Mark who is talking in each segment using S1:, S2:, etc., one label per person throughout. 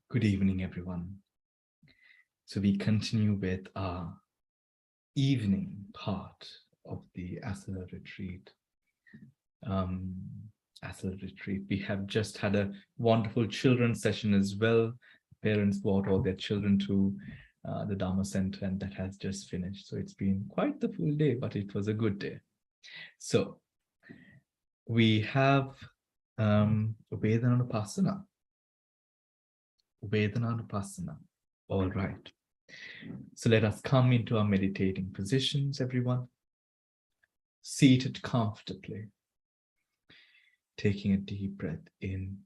S1: Good evening, everyone. So we continue with our evening part of the Esala retreat. Um, Esala retreat. We have just had a wonderful children's session as well. Parents brought all their children to the Dharma Center, and that has just finished. So it's been quite the full day, but it was a good day. So we have Vedananupasana. Vedananupasana. All right. So let us come into our meditating positions, everyone. Seated comfortably, taking a deep breath in,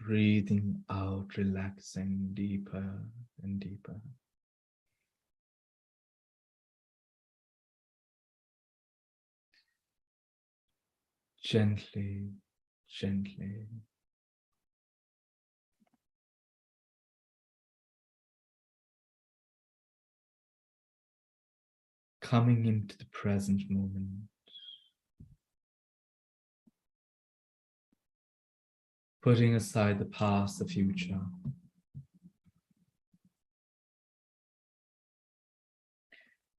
S1: breathing out, relaxing deeper and deeper. Gently, gently. Coming into the present moment. Putting aside the past, the future.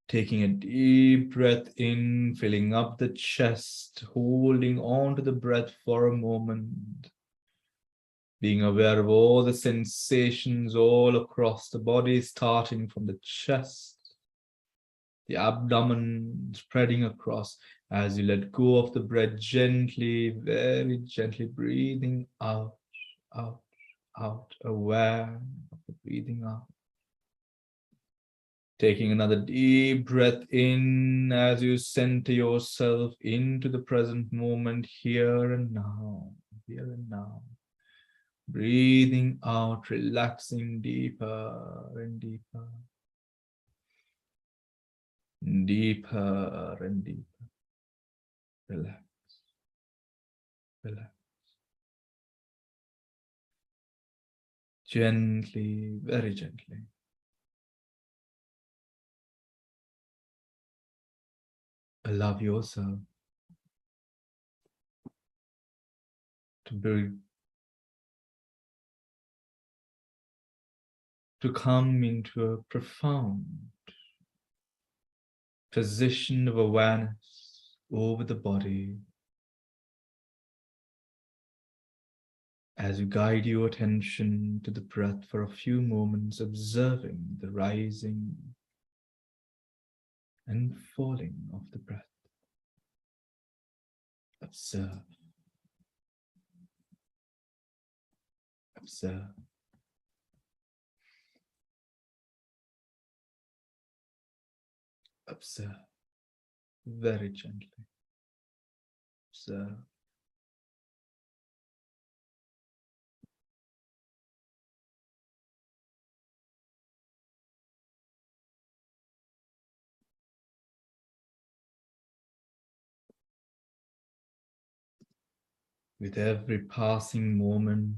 S1: Taking a deep breath in, filling up the chest, holding on to the breath for a moment. Being aware of all the sensations all across the body, starting from the chest, the abdomen spreading across as you let go of the breath gently, very gently breathing out, out, out, aware of the breathing out. Taking another deep breath in as you center yourself into the present moment, here and now, here and now. Breathing out, relaxing deeper and deeper. Deeper and deeper. Relax. Relax. Gently, very gently. Allow yourself to come into a profound position of awareness over the body as you guide your attention to the breath for a few moments, observing the rising and falling of the breath. Observe. Observe. Observe. Very gently. Observe. With every passing moment,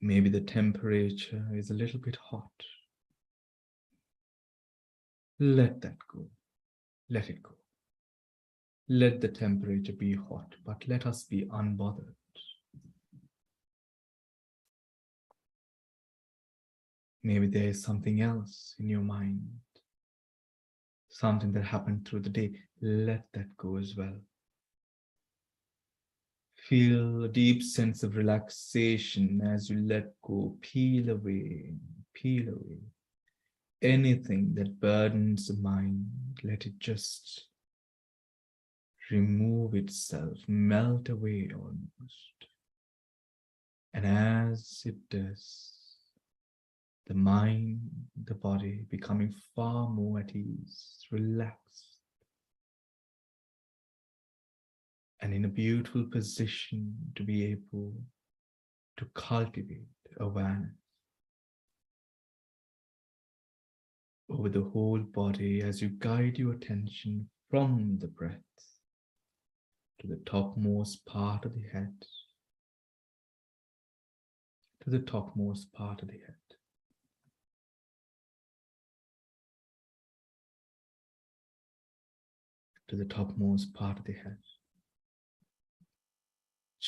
S1: maybe the temperature is a little bit hot. Let that go. Let it go. Let the temperature be hot, but let us be unbothered. Maybe there is something else in your mind, something that happened through the day. Let that go as well. Feel a deep sense of relaxation as you let go, peel away anything that burdens the mind. Let it just remove itself, melt away almost. And as it does, the mind, the body becoming far more at ease, relaxed, and in a beautiful position to be able to cultivate awareness over the whole body as you guide your attention from the breath to the topmost part of the head, to the topmost part of the head. To the topmost part of the head.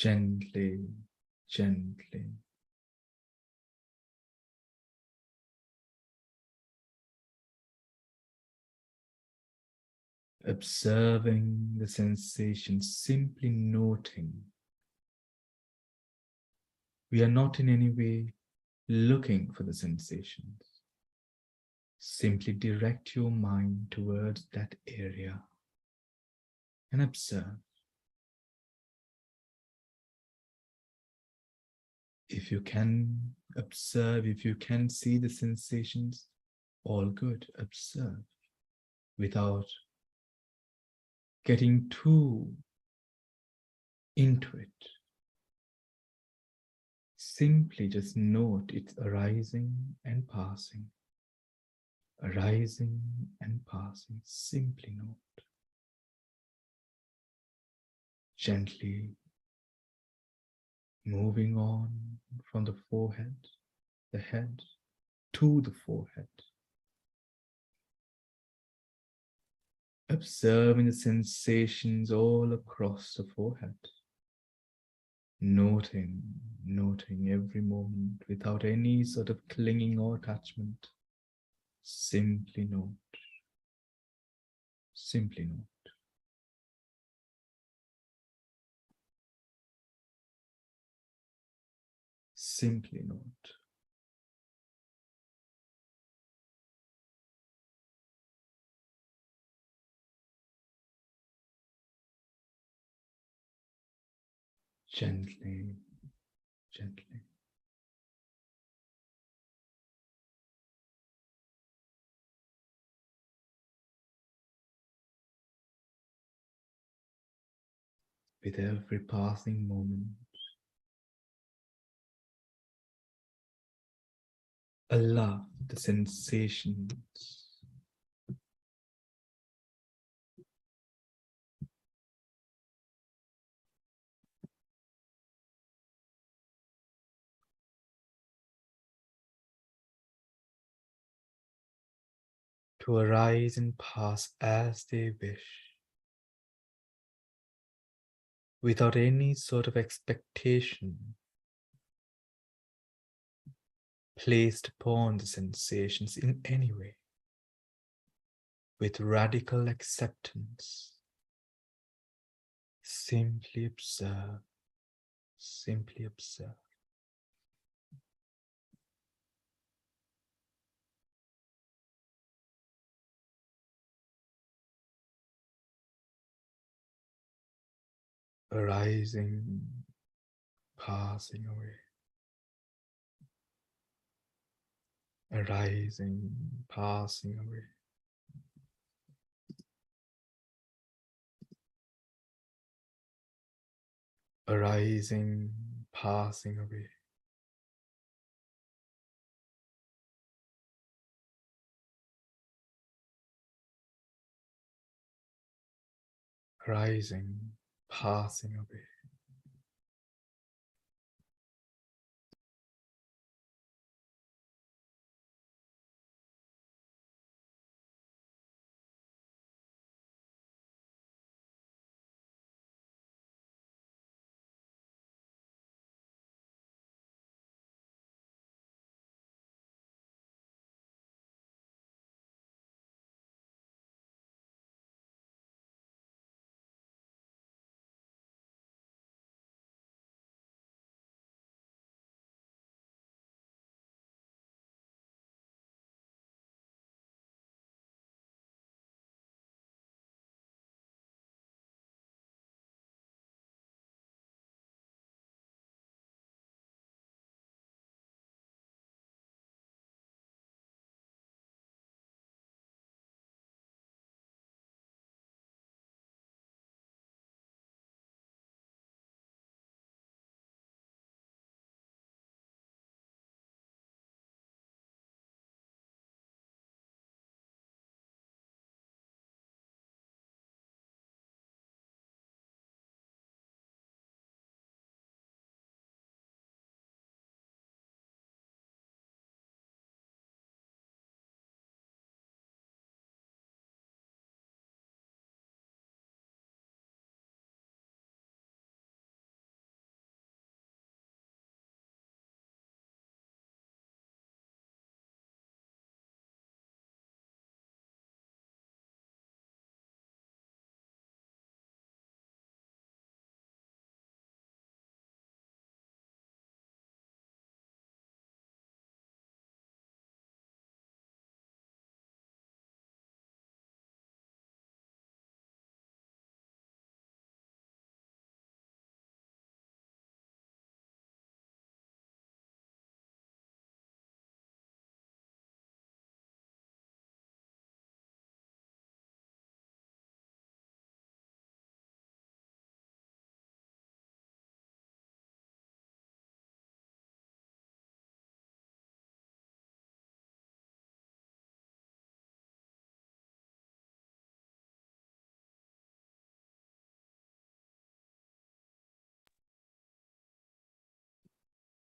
S1: Gently, gently. Observing the sensation, simply noting. We are not in any way looking for the sensations. Simply direct your mind towards that area and observe. If you can observe, if you can see the sensations, all good, observe without getting too into it. Simply just note it's arising and passing, arising and passing. Simply note. Gently moving on from the forehead, the head, to the forehead. Observing the sensations all across the forehead. Noting every moment without any sort of clinging or attachment. Simply note. Simply note. Simply note. Gently, gently. With every passing moment, allow the sensations to arise and pass as they wish, without any sort of expectation placed upon the sensations in any way, with radical acceptance. Simply observe, simply observe. Arising, passing away. Arising, passing away. Arising, passing away. Arising, passing away.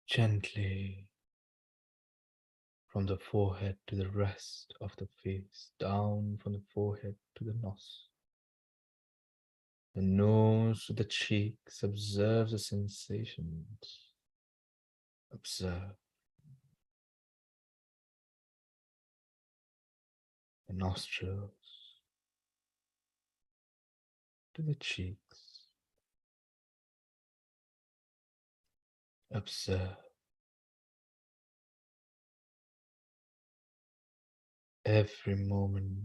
S1: Gently from the forehead to the rest of the face, down from the forehead to the nose to the cheeks. Observe the sensations. Observe the nostrils to the cheeks. Observe every moment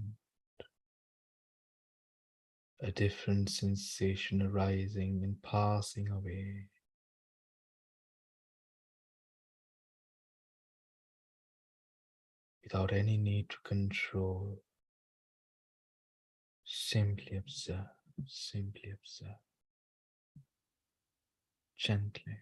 S1: a different sensation arising and passing away. Without any need to control, simply observe, gently.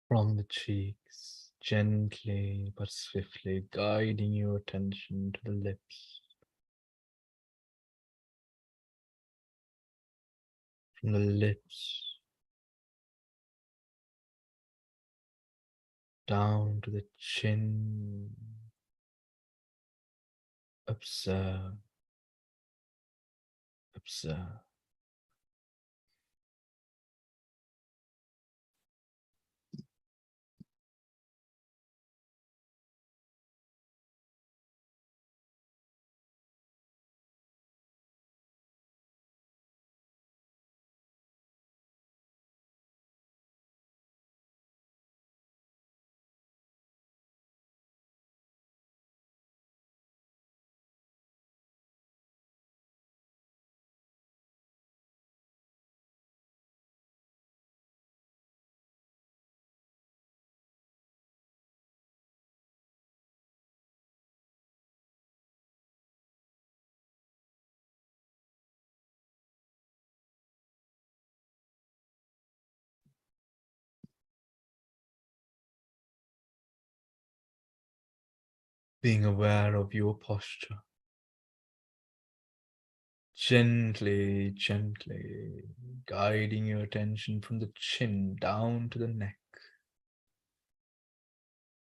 S1: From the cheeks, gently but swiftly guiding your attention to the lips. From the lips down to the chin. Observe, observe. Being aware of your posture. Gently, gently guiding your attention from the chin down to the neck.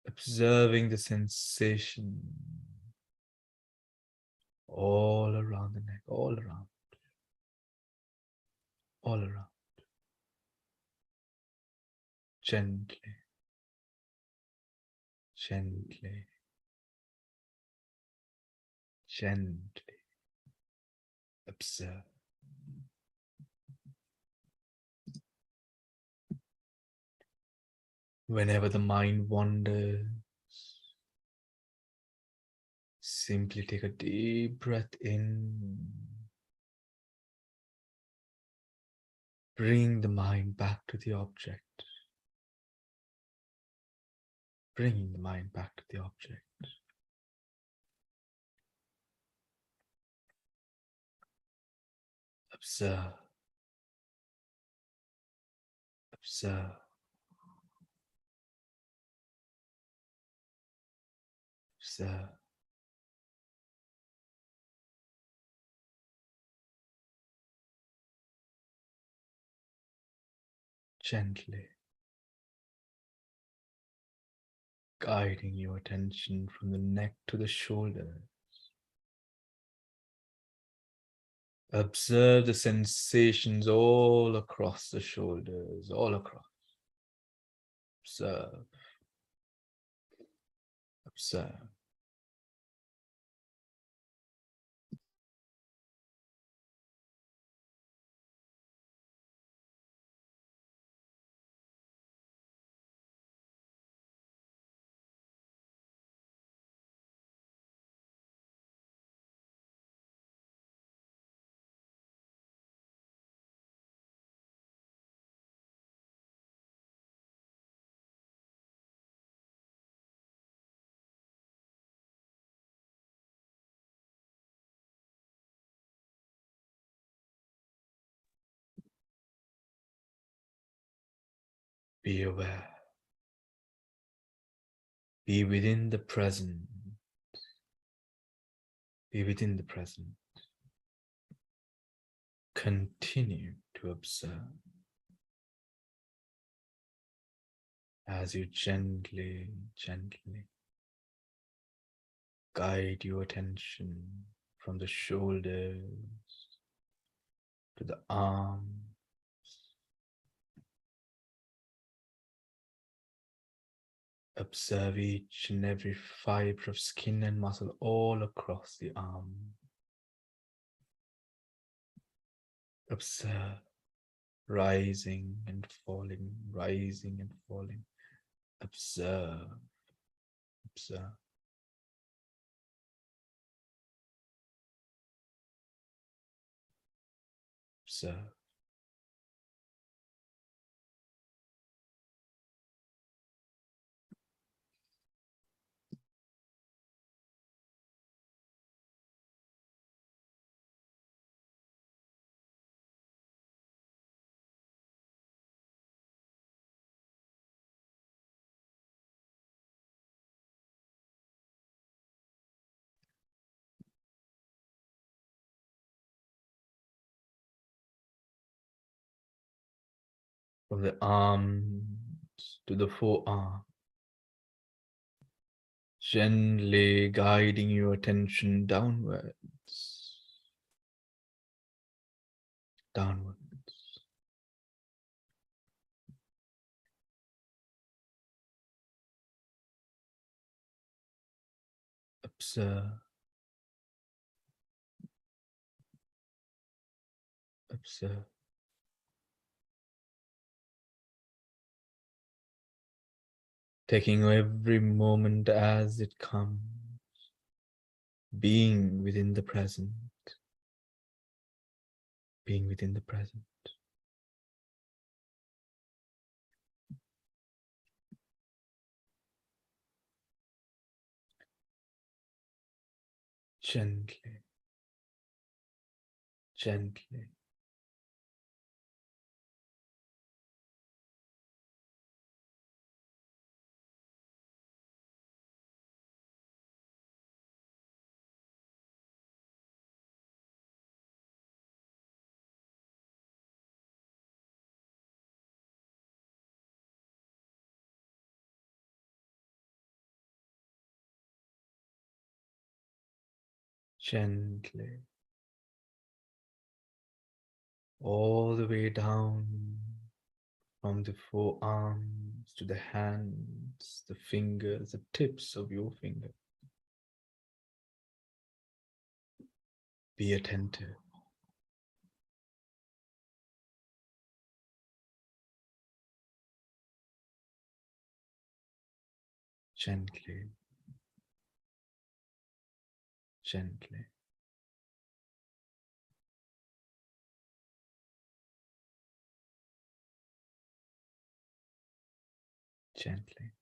S1: Observing the sensation all around the neck, all around, all around. Gently, gently, gently observe. Whenever the mind wanders, simply take a deep breath in. Bring the mind back to the object. Bringing the mind back to the object. Observe. Observe. Observe. Gently guiding your attention from the neck to the shoulders. Observe the sensations all across the shoulders, all across. Observe. Observe. Be aware. Be within the present. Be within the present. Continue to observe as you gently, gently guide your attention from the shoulders to the arms. Observe each and every fiber of skin and muscle all across the arm. Observe rising and falling, rising and falling. Observe, observe. Observe. From the arms to the forearm, gently guiding your attention downwards, downwards. Observe, observe. Taking every moment as it comes, being within the present, being within the present. Gently, gently. Gently, all the way down from the forearms to the hands, the fingers, the tips of your fingers. Be attentive. Gently, gently. Gently.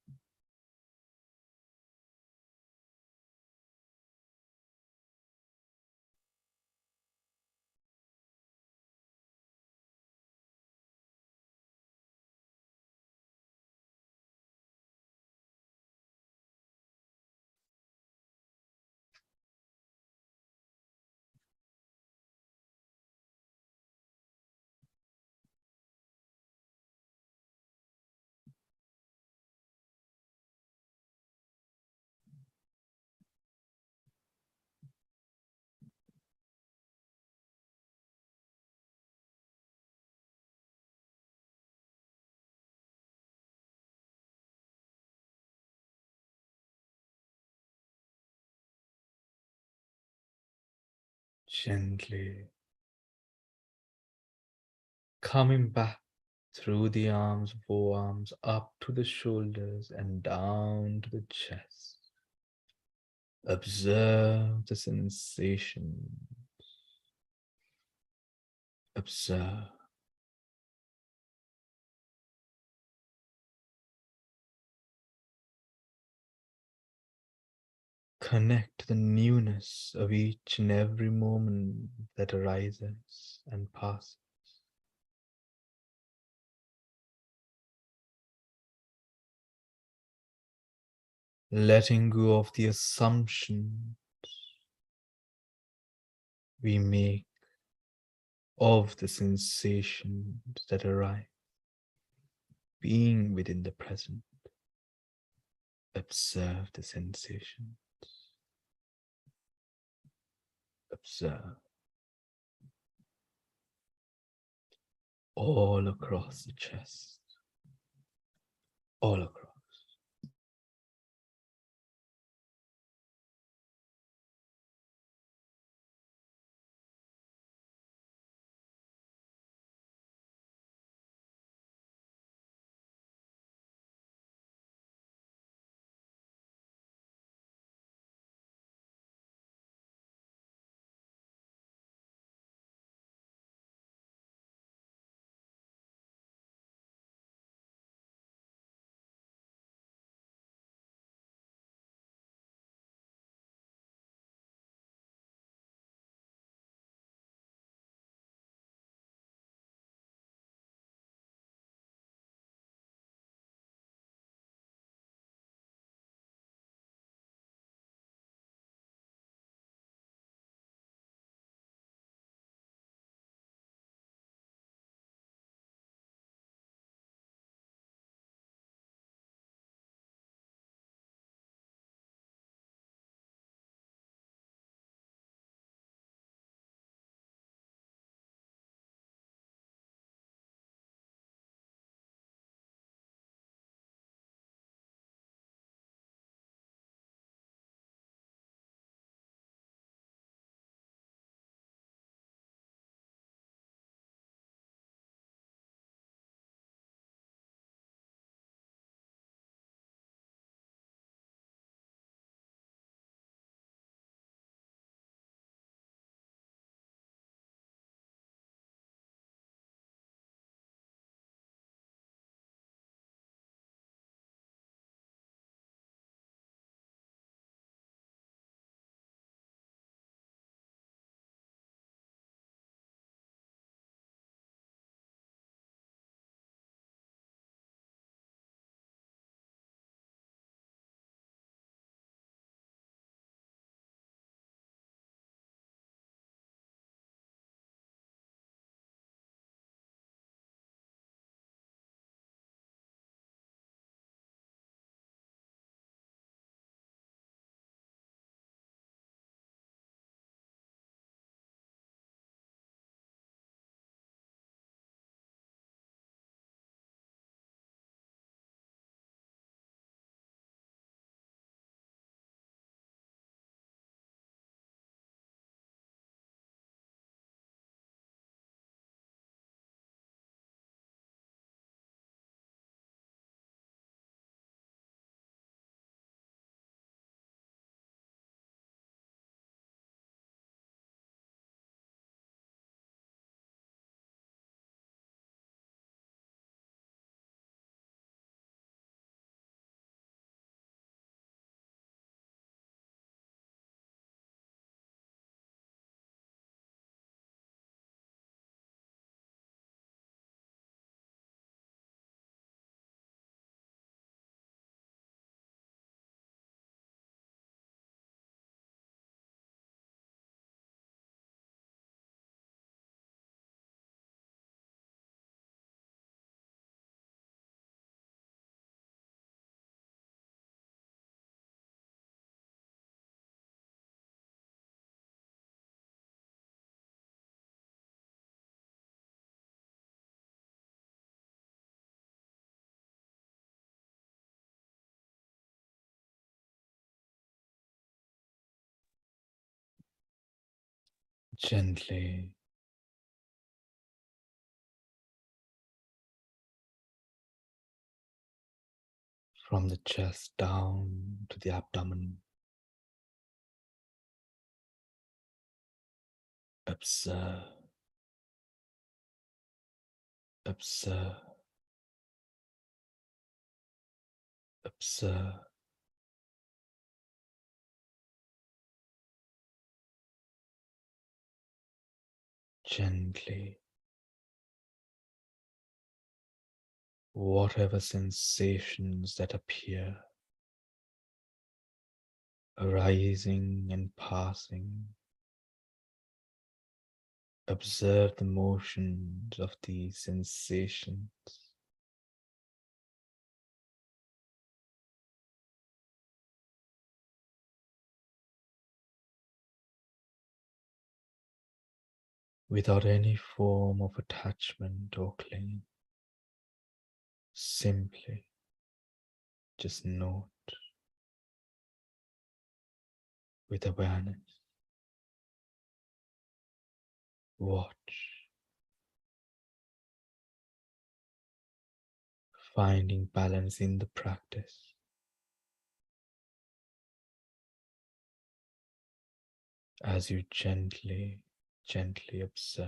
S1: Gently. Coming back through the arms, forearms, up to the shoulders and down to the chest. Observe the sensation. Observe. Connect the newness of each and every moment that arises and passes. Letting go of the assumptions we make of the sensations that arise. Being within the present. Observe the sensations. Observe all across the chest, all across. Gently from the chest down to the abdomen. Observe, observe, observe. Gently, whatever sensations that appear, arising and passing. Observe the motions of these sensations. Without any form of attachment or clinging. Simply just note with awareness. Watch, finding balance in the practice. As you gently, gently observe.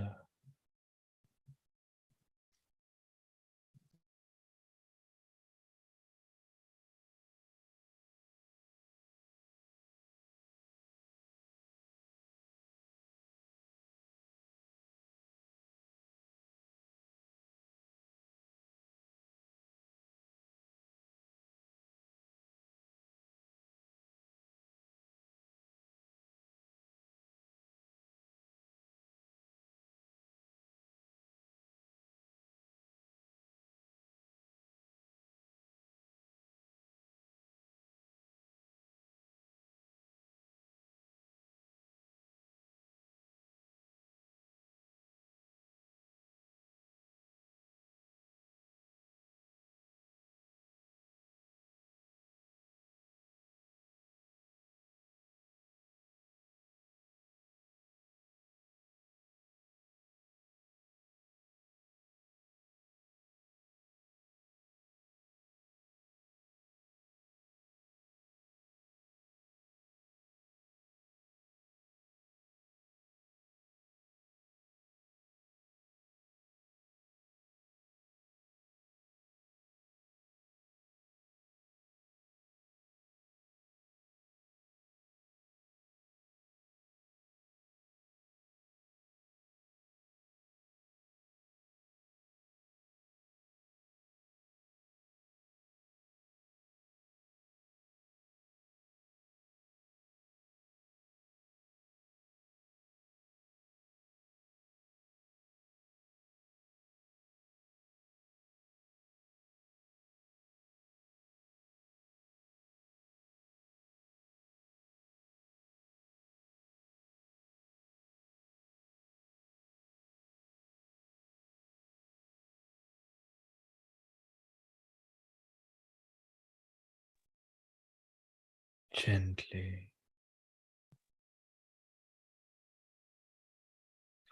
S1: Gently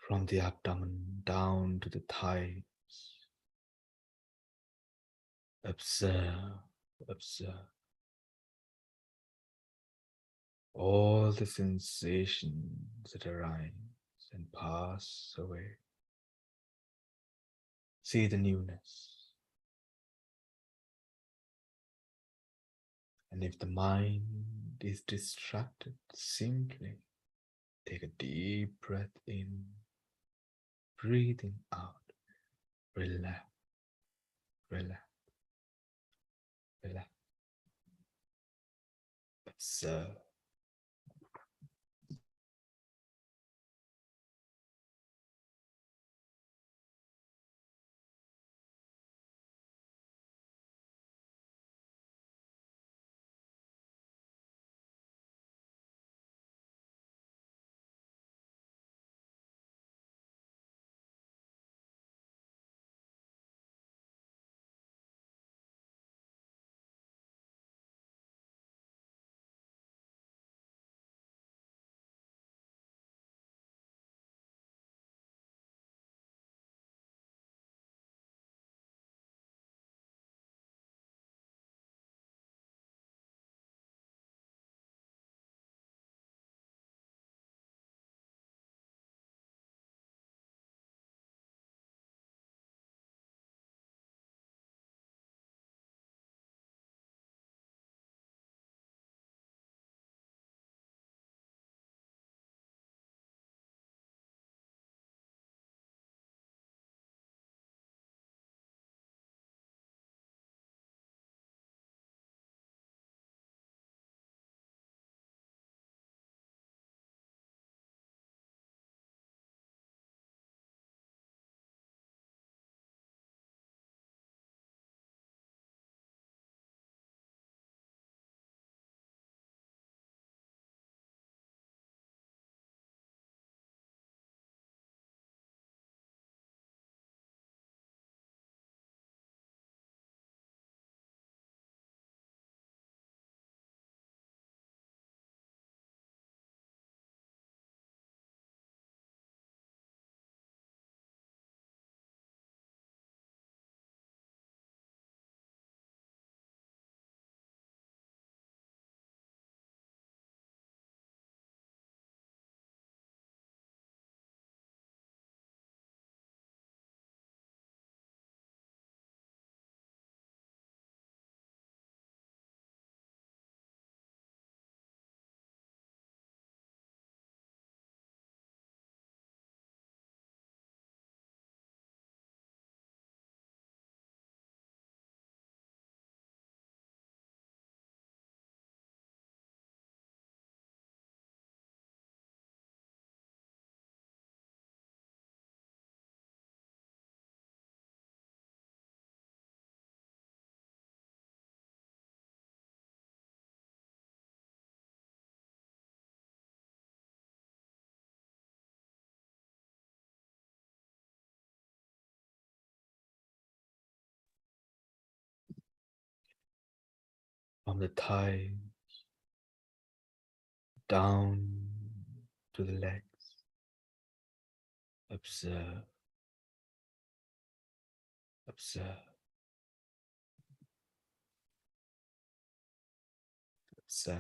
S1: from the abdomen down to the thighs. Observe, observe all the sensations that arise and pass away. See the newness. And if the mind is distracted, simply take a deep breath in, breathing out. Relax, relax, relax. Observe. from the thighs down to the legs. Observe, observe, observe.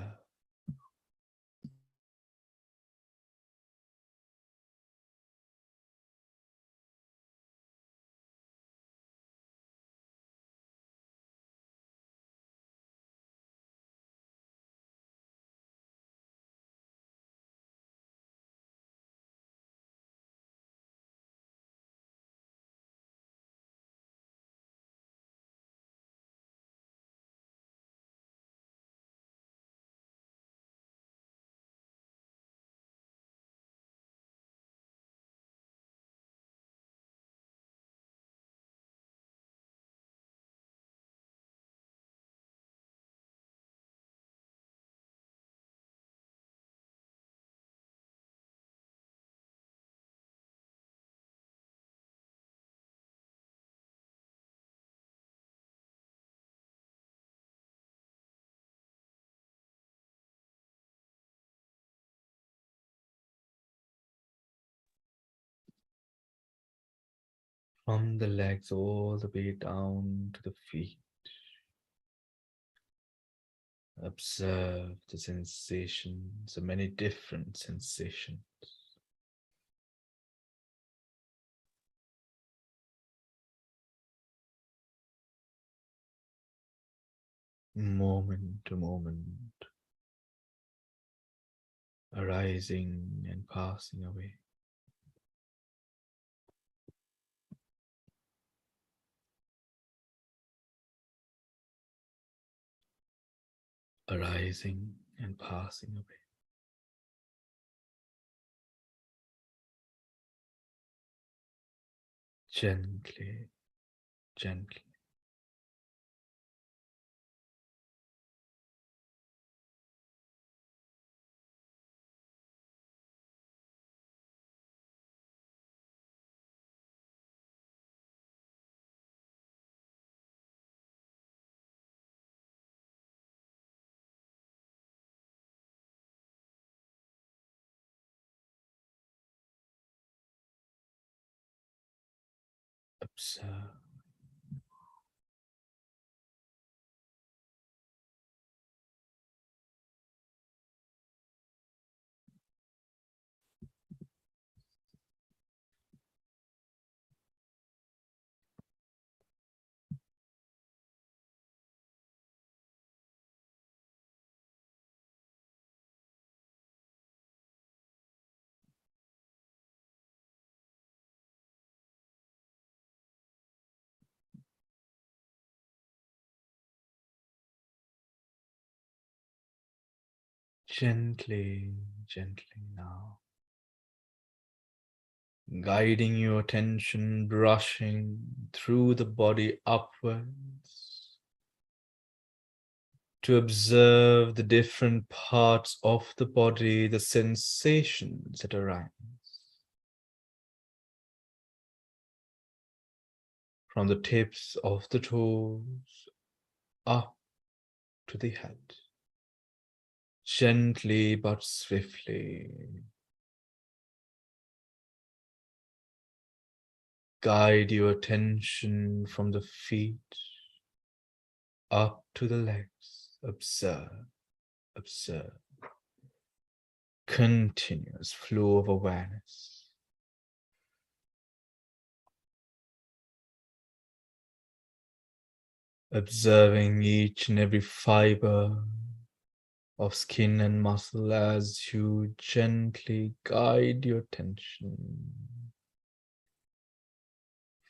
S1: From the legs all the way down to the feet. Observe the sensations, the many different sensations. Moment to moment, arising and passing away. Arising and passing away. Gently, gently. Observe. Gently, gently now. Guiding your attention, brushing through the body upwards to observe the different parts of the body, the sensations that arise. From the tips of the toes up to the head. Gently but swiftly. Guide your attention from the feet up to the legs. Observe, observe. Continuous flow of awareness. Observing each and every fiber of skin and muscle as you gently guide your attention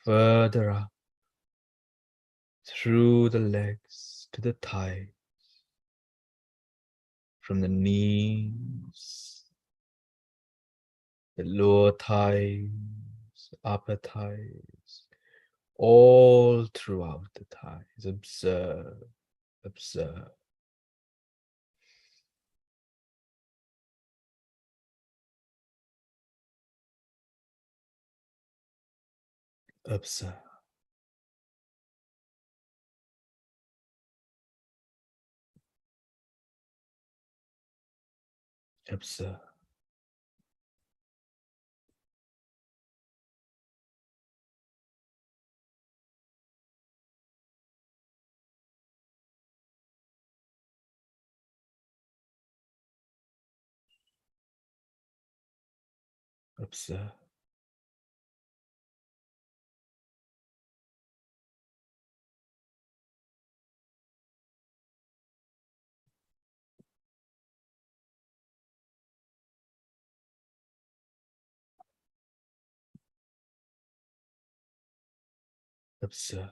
S1: further up through the legs to the thighs, from the knees, the lower thighs, upper thighs, all throughout the thighs. Observe, observe. Observe. Observe. Observe. Observe.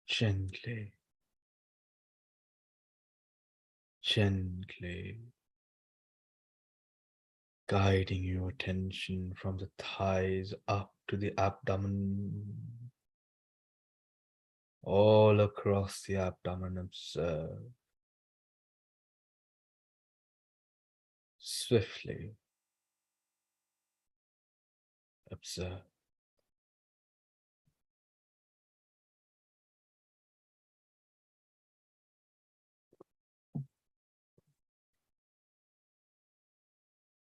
S1: Gently, gently guiding your attention from the thighs up to the abdomen, all across the abdomen. Observe swiftly. Observe.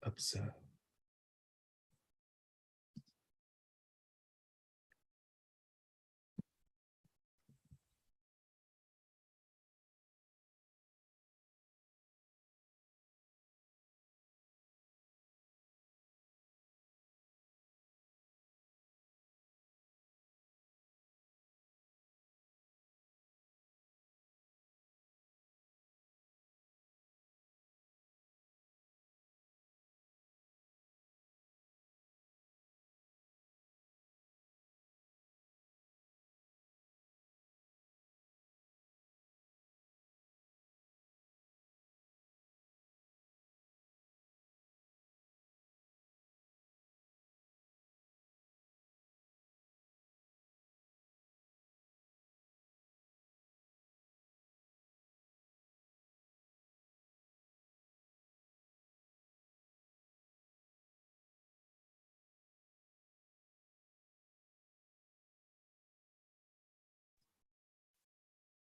S1: Observe.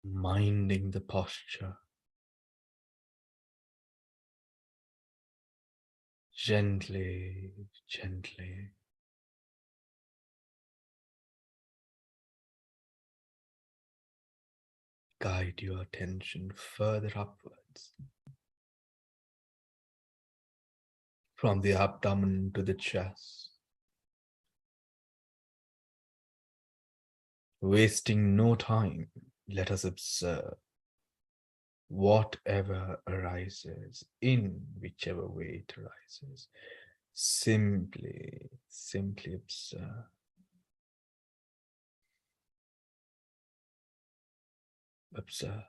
S1: Minding the posture. Gently, gently. Guide your attention further upwards. From the abdomen to the chest. Wasting no time, let us observe whatever arises in whichever way it arises. Simply observe. Observe.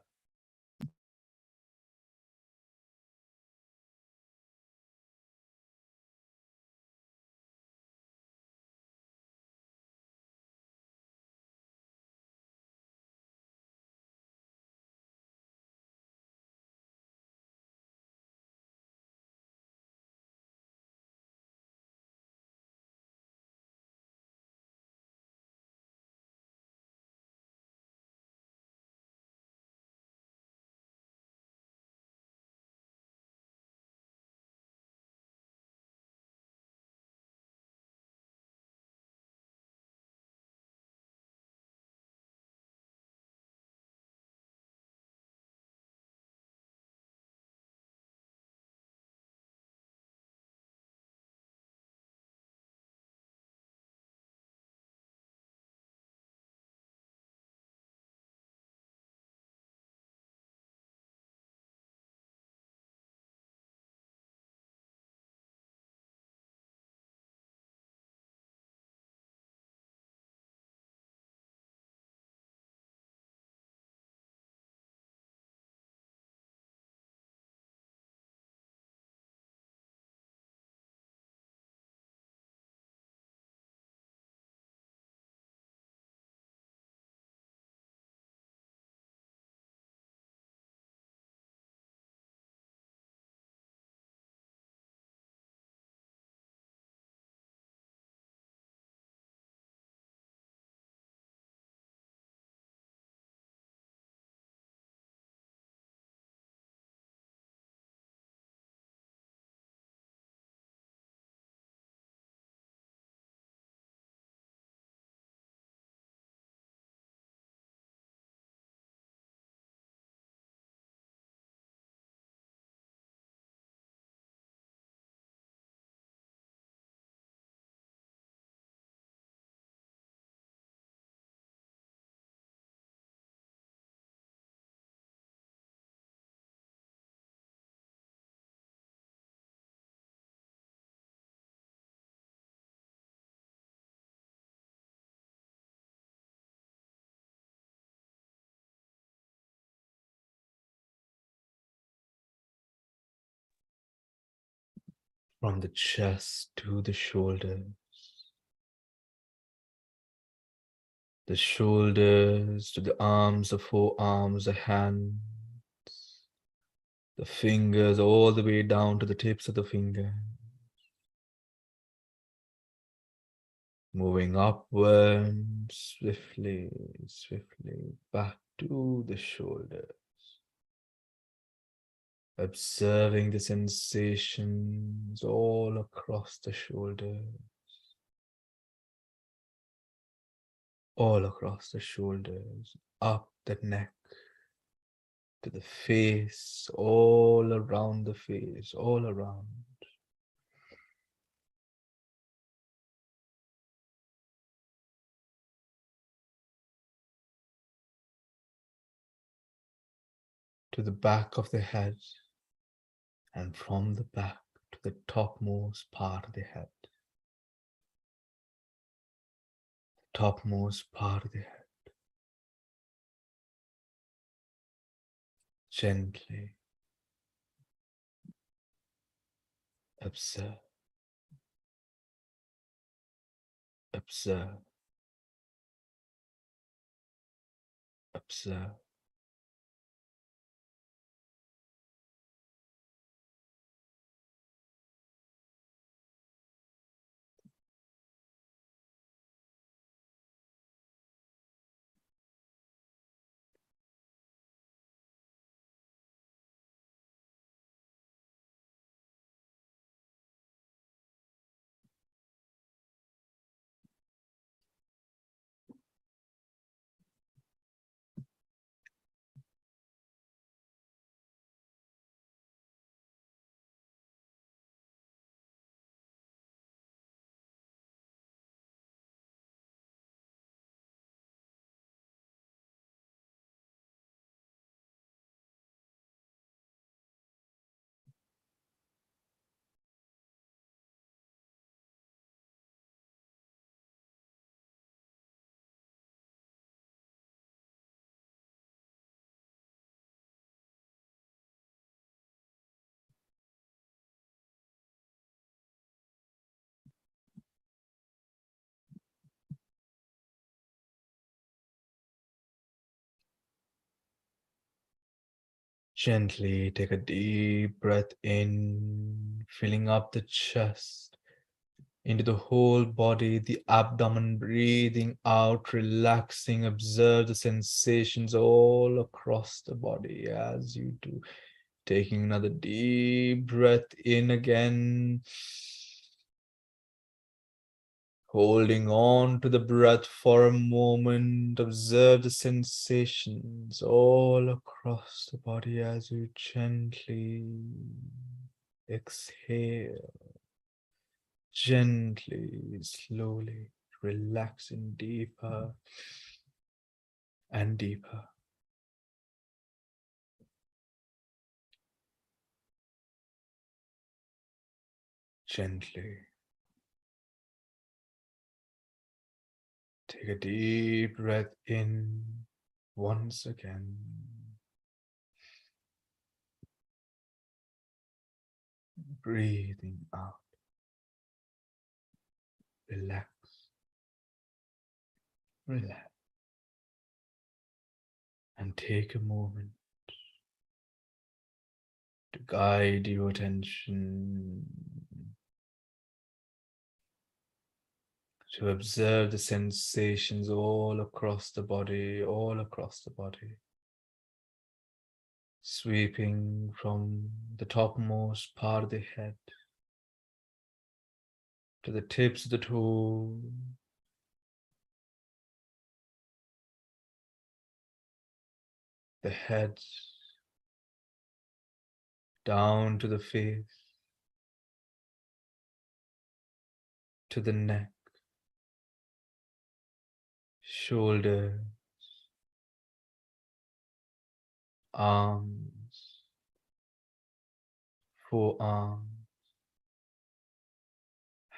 S1: From the chest to the shoulders. The shoulders to the arms, the forearms, the hands, the fingers, all the way down to the tips of the fingers. Moving upward, swiftly, swiftly, back to the shoulders. Observing the sensations all across the shoulders. All across the shoulders, up the neck, to the face, all around the face, all around. To the back of the head, and from the back to the topmost part of the head. Topmost part of the head. Gently observe. Observe. Observe. Gently take a deep breath in, filling up the chest, into the whole body, the abdomen, breathing out, relaxing. Observe the sensations all across the body as you do. Taking another deep breath in again. Holding on to the breath for a moment, observe the sensations all across the body as you gently exhale, gently, slowly, relaxing deeper and deeper. Gently. Take a deep breath in once again. Breathing out. Relax. Relax. And take a moment to guide your attention to observe the sensations all across the body, all across the body. Sweeping from the topmost part of the head to the tips of the toes, the head, down to the face, to the neck, shoulders, arms, forearms,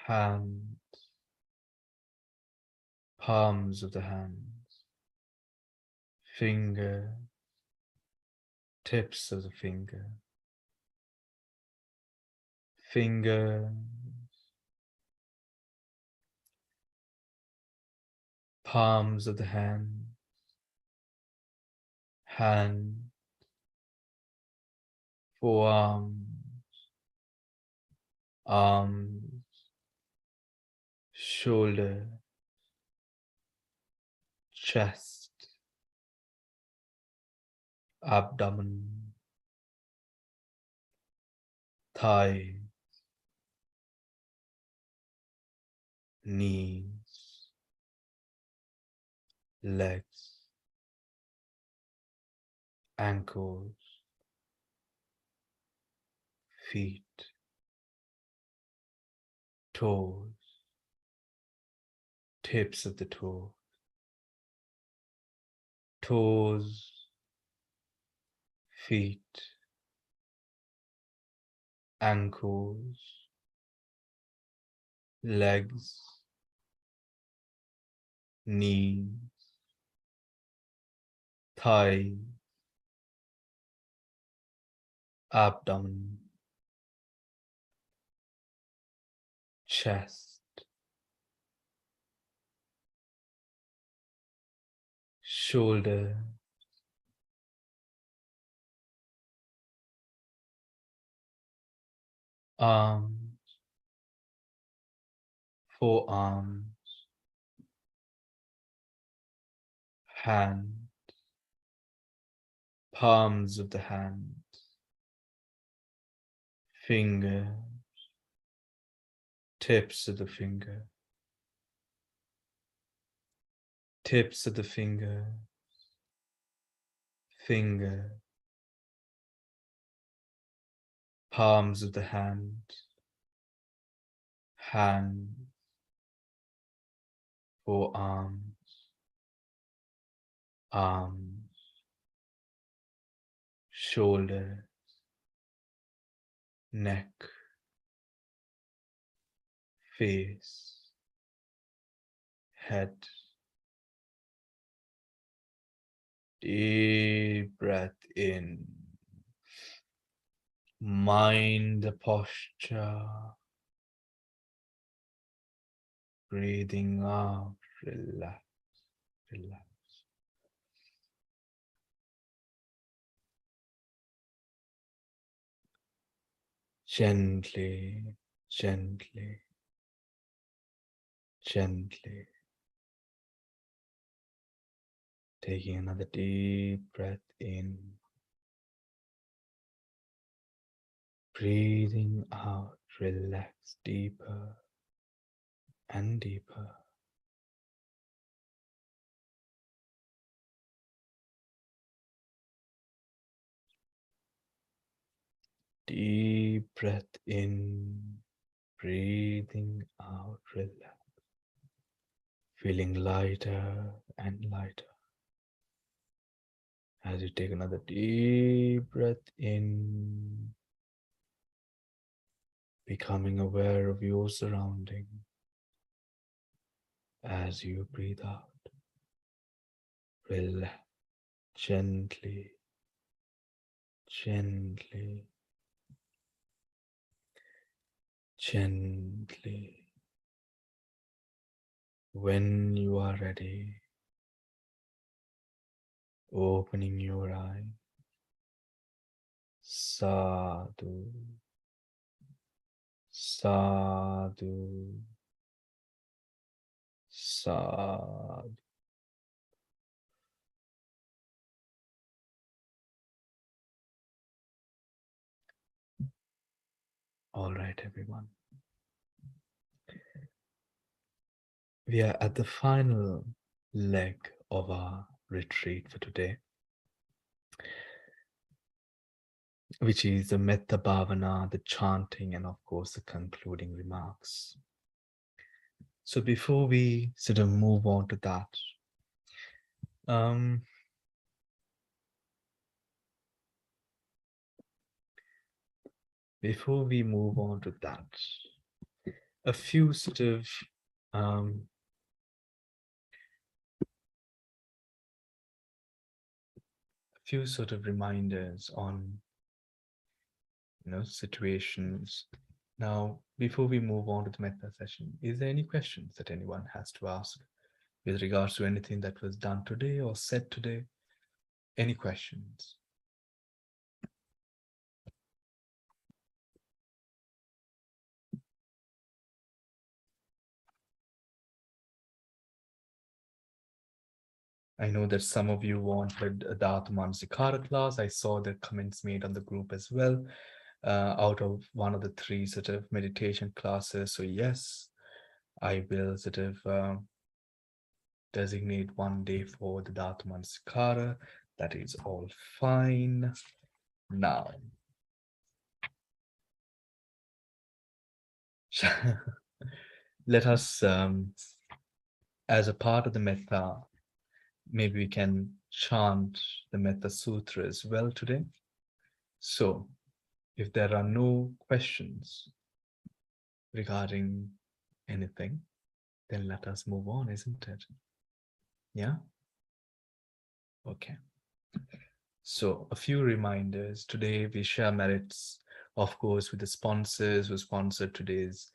S1: hands, palms of the hands, finger, tips of the finger, fingers, palms of the hand, forearms, arms, shoulder, chest, abdomen, thigh, knees, legs, ankles, feet, toes, tips of the toes, feet, ankles, legs, knees, thigh, abdomen, chest, shoulder, arms, forearms, hand, palms of the hand, finger, tips of the finger, tips of the finger, finger, palms of the hand, forearms, arms, shoulder, neck, face, head. Deep breath in. Mind the posture. Breathing out. Relax. Relax. Gently, gently, gently. Taking another deep breath in. Breathing out. Relax deeper and deeper. Deep breath in, breathing out, relax. Feeling lighter and lighter. As you take another deep breath in, becoming aware of your surrounding. As you breathe out, relax gently, gently, gently. When you are ready, opening your eye. Sadhu, sadhu, sadhu. All right, everyone. We are at the final leg of our retreat for today, which is the Metta Bhavana, the chanting, and of course the concluding remarks. So before we sort of move on to that, a few sort of reminders on situations Now, before we move on to the metta session, is there any questions that anyone has to ask with regards to anything that was done today or said today? Any questions? I know that some of you wanted the Atmansikara class. I saw the comments made on the group as well, out of one of the three sort of meditation classes. So yes, I will sort of designate one day for the Dhatmansikara. That is all fine. Now, let us, as a part of the metta, maybe we can chant the Metta Sutra as well today. So, if there are no questions regarding anything, then let us move on, isn't it? Yeah? Okay. So, a few reminders. Today, we share merits, of course, with the sponsors who sponsored today's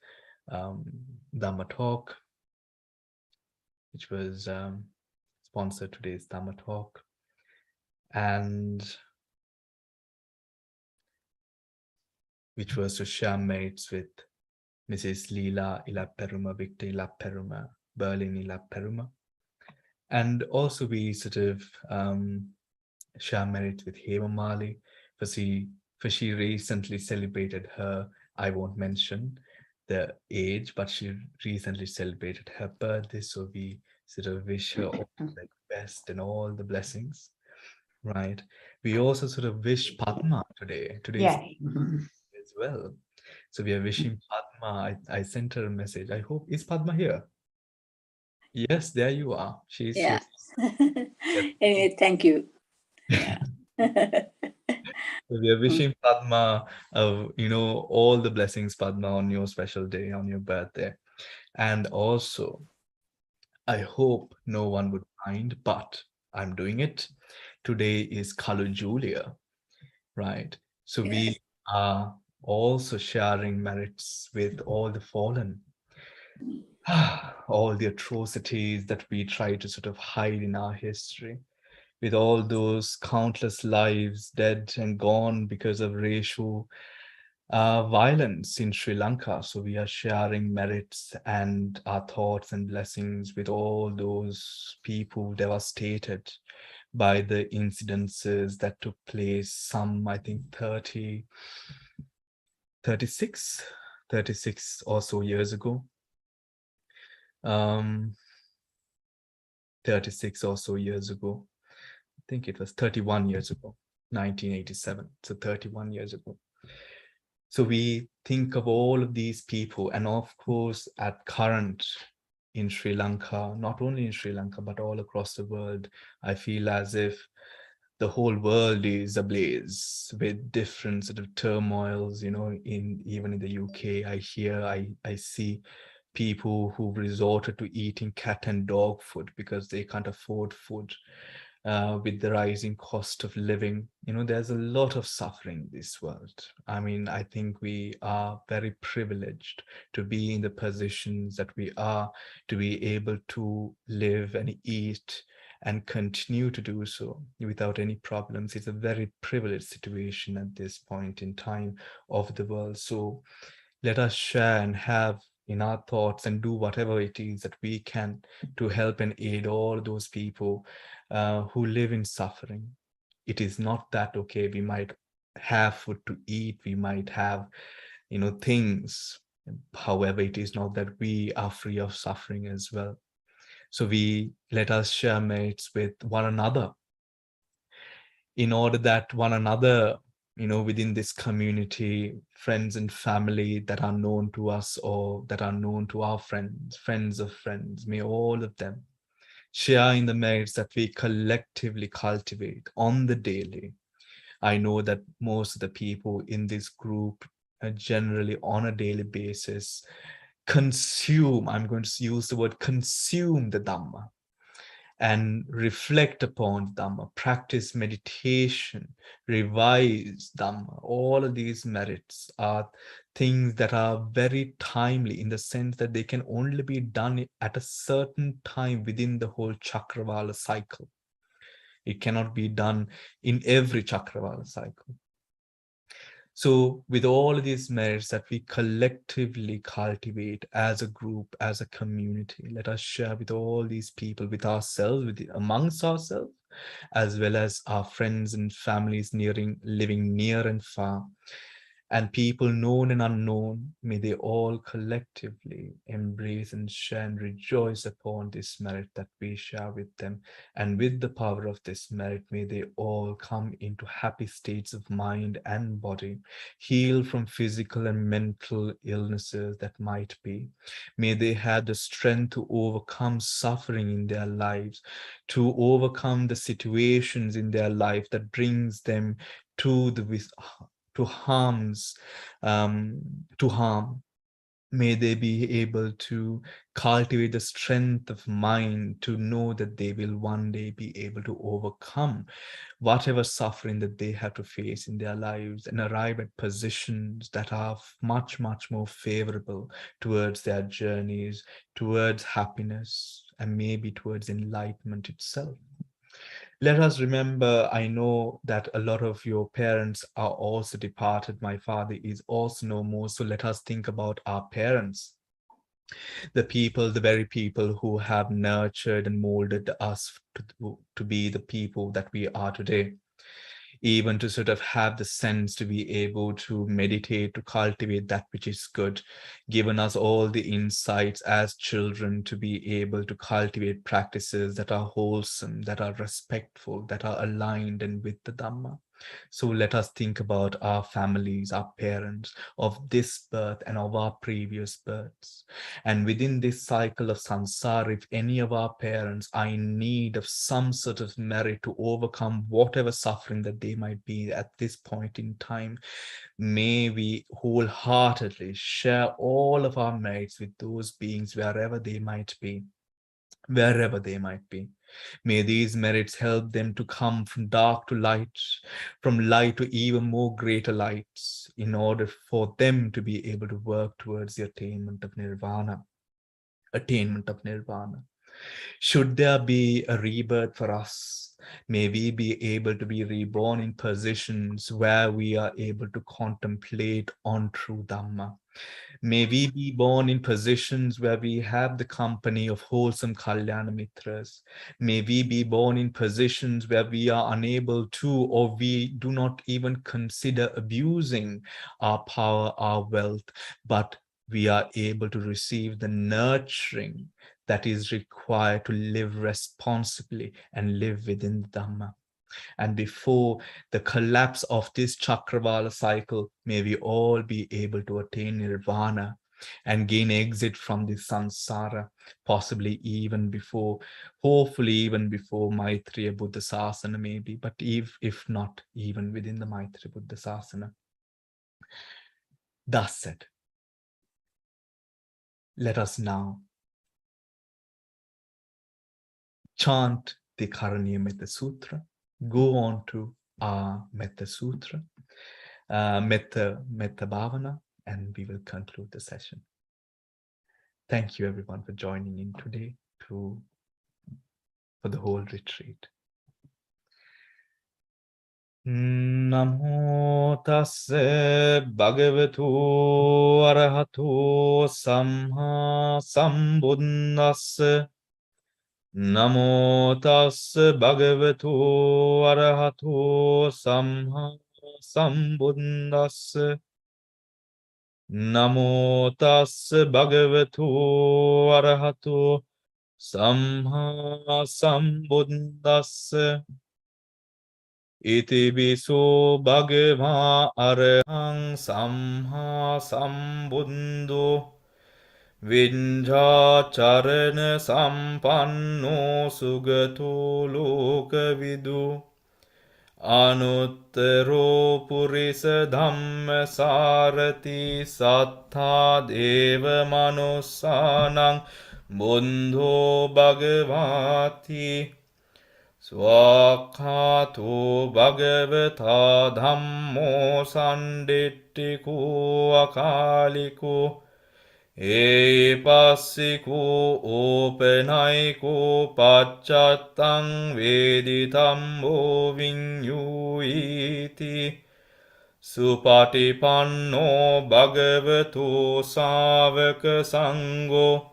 S1: Dhamma talk, which was sponsored today's Dhamma talk. And which was to share merits with Mrs. Leela Ilapperuma, Victor Ilapperuma, Berlin Ilapperuma. And also we sort of share merits with Hema Mali, for she recently celebrated her, I won't mention the age, but she recently celebrated her birthday. So we sort of wish her all the best and all the blessings, right? We also sort of wish Padma today. Today's as well. So we are wishing Padma. I sent her a message. I hope, is Padma here? Yes, there you are. She's
S2: Yeah.
S1: yes.
S2: Anyway, thank you. Yeah.
S1: So we are wishing Padma, all the blessings, Padma, on your special day, on your birthday. And also, I hope no one would mind, but I'm doing it. Today is Kalu Julia, right? So
S2: Yes.
S1: we are also sharing merits with all the fallen, all the atrocities that we try to sort of hide in our history, with all those countless lives dead and gone because of racial violence in Sri Lanka. So we are sharing merits and our thoughts and blessings with all those people devastated by the incidences that took place, some, I think, 36 or so years ago. 36 or so years ago. I think it was 31 years ago, 1987. So 31 years ago. So we think of all of these people, and of course, at current in Sri Lanka, not only in Sri Lanka, but all across the world, I feel as if the whole world is ablaze with different sort of turmoils, even in the UK. I see people who've resorted to eating cat and dog food because they can't afford food. With the rising cost of living, there's a lot of suffering in this world. I mean, I think we are very privileged to be in the positions that we are, to be able to live and eat and continue to do so without any problems. It's a very privileged situation at this point in time of the world. So let us share and have in our thoughts and do whatever it is that we can to help and aid all those people who live in suffering. It is not that, okay, we might have food to eat, we might have, things. However, it is not that we are free of suffering as well. So we let us share merits with one another in order that one another, within this community, friends and family that are known to us or that are known to our friends, friends of friends, may all of them share in the merits that we collectively cultivate on the daily. I know that most of the people in this group generally on a daily basis consume, I'm going to use the word consume the Dhamma. and reflect upon Dhamma, practice meditation, revise Dhamma. All of these merits are things that are very timely in the sense that they can only be done at a certain time within the whole Chakravala cycle. It cannot be done in every Chakravala cycle. So with all of these merits that we collectively cultivate as a group, as a community, let us share with all these people, with ourselves, amongst ourselves, as well as our friends and families living near and far, and people known and unknown. May they all collectively embrace and share and rejoice upon this merit that we share with them. And with the power of this merit, may they all come into happy states of mind and body, heal from physical and mental illnesses that might be. May they have the strength to overcome suffering in their lives, to overcome the situations in their life that brings them to to harms, to harm. May they be able to cultivate the strength of mind to know that they will one day be able to overcome whatever suffering that they have to face in their lives and arrive at positions that are much, much more favorable towards their journeys, towards happiness, and maybe towards enlightenment itself. Let us remember, I know that a lot of your parents are also departed. My father is also no more. So let us think about our parents, the people, the very people who have nurtured and molded us to be the people that we are today. Even to sort of have the sense to be able to meditate, to cultivate that which is good, given us all the insights as children to be able to cultivate practices that are wholesome, that are respectful, that are aligned and with the Dhamma. So let us think about our families, our parents of this birth and of our previous births. And within this cycle of samsara, if any of our parents are in need of some sort of merit to overcome whatever suffering that they might be at this point in time, may we wholeheartedly share all of our merits with those beings wherever they might be. Wherever they might be. May these merits help them to come from dark to light, from light to even more greater lights, in order for them to be able to work towards the attainment of nirvana. Attainment of nirvana. Should there be a rebirth for us, may we be able to be reborn in positions where we are able to contemplate on true Dhamma. May we be born in positions where we have the company of wholesome Kalyana Mitras. May we be born in positions where we are unable to, or we do not even consider abusing our power, our wealth, but we are able to receive the nurturing that is required to live responsibly and live within the Dhamma. And before the collapse of this Chakravala cycle, may we all be able to attain nirvana and gain exit from this samsara, possibly even before, hopefully even before Maitreya Buddha Sasana maybe, but if not, even within the Maitreya Buddha Sasana. Thus said, let us now chant the Karaniya Metta Sutra, go on to our Metta Sutra, Metta Bhavana, and we will conclude the session. Thank you everyone for joining in today for the whole retreat. Namo tassa bhagavato arahato samma sambuddhassa. Namo tassa bhagavato arahato samma sambuddhassa. Namo tassa bhagavato arahato samma sambuddhassa. Iti biso bhagava arahang samma sambuddho. Vinjacharana sampanno sugato lokavidu. Anuttaro purisa dhamma sarati sattha deva manusanang
S3: Buddho Bhagavati Swakhato Bhagavata Dhammo Sandittiku Akaliko Epasiku Openaiku Pachattang Veditammo Vinyuiti Supatipanno Bhagavatu Savaka Sango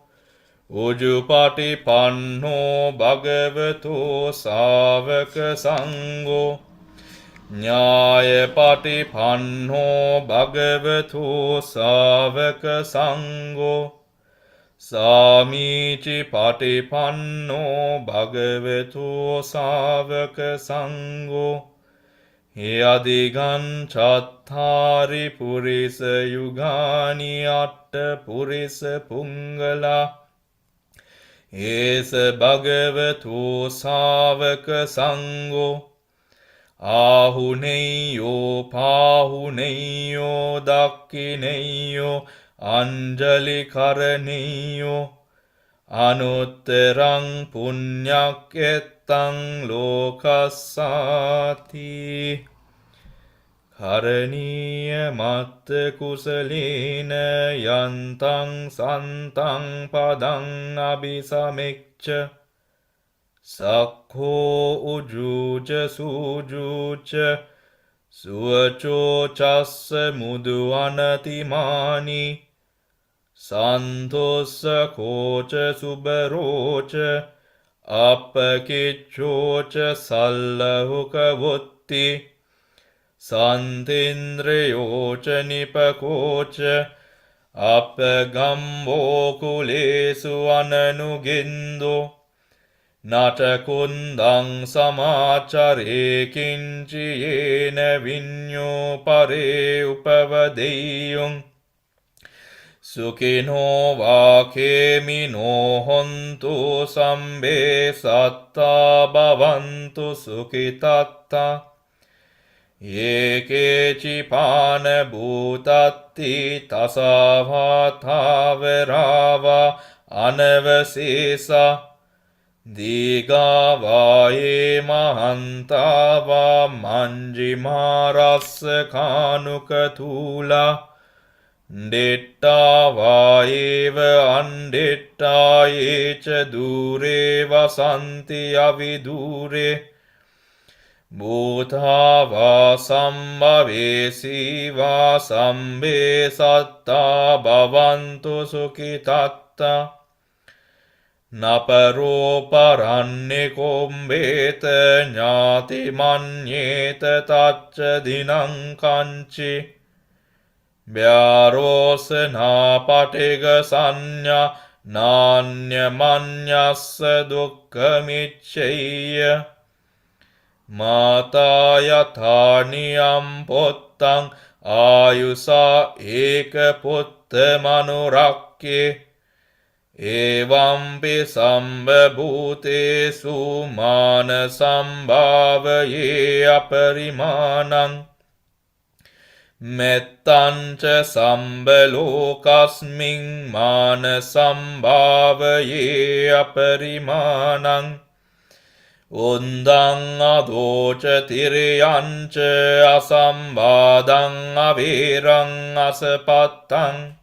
S3: Ujupatipanno Bhagavatu Savaka Sango Nyayapatipanno Bhagavatu Savaka Sango Samichi Patipanno Bhagavatu Savaka Sango Yadigan Chattari Purisa Yugani Atta Purisa Pungala Esa Bhagavatu Savaka Sango Ahuneyo Pahuneyo Dakkineyo Anjali Karaneyo Anutterang Punyakettang Lokasati Karaniya Matta Kusalena Yantang Santang Padang Abhisamikcha Sakho Ujuja Sujuja Suacho Chassa Mudu Anatimani Santosa Kocha Subarocha Appakichocha Sallahuka Vutti Santindriyocha Nipakocha Appagambo Kulesu Ananugindo Natakundang Samachare Kinchiyena Vinyo Pare Upavadeyung Sukino Vakemino Hontu Sambe Satta Bhavantu Sukitatta Yeke Chipana Bhutatti Tasavata Verava Anavasesa Digavaye Mahantava Manjimaras Kanukatula Dittavaeva Andittaye Cha Dure Vasanti Avidure Bhutava Sambhavesi Vasambe Satta Bhavantu Sukitatta Naparo Paranne Kombeta Nyati Manyeta Tacca Dinang Kanchi Vyarosana Patiga Sanya Nanya Manyasa Dukkamichaya Mata Yathaniyam Puttang Ayusa Eka Putta Manurakye Evampi Sambhabhutesu Manasambhavaye Aparimanang Mettanca Sambhalokasming Manasambhavaye Aparimanang Undang Adocha Tiriyanca Asambhadang Avirang Asapatang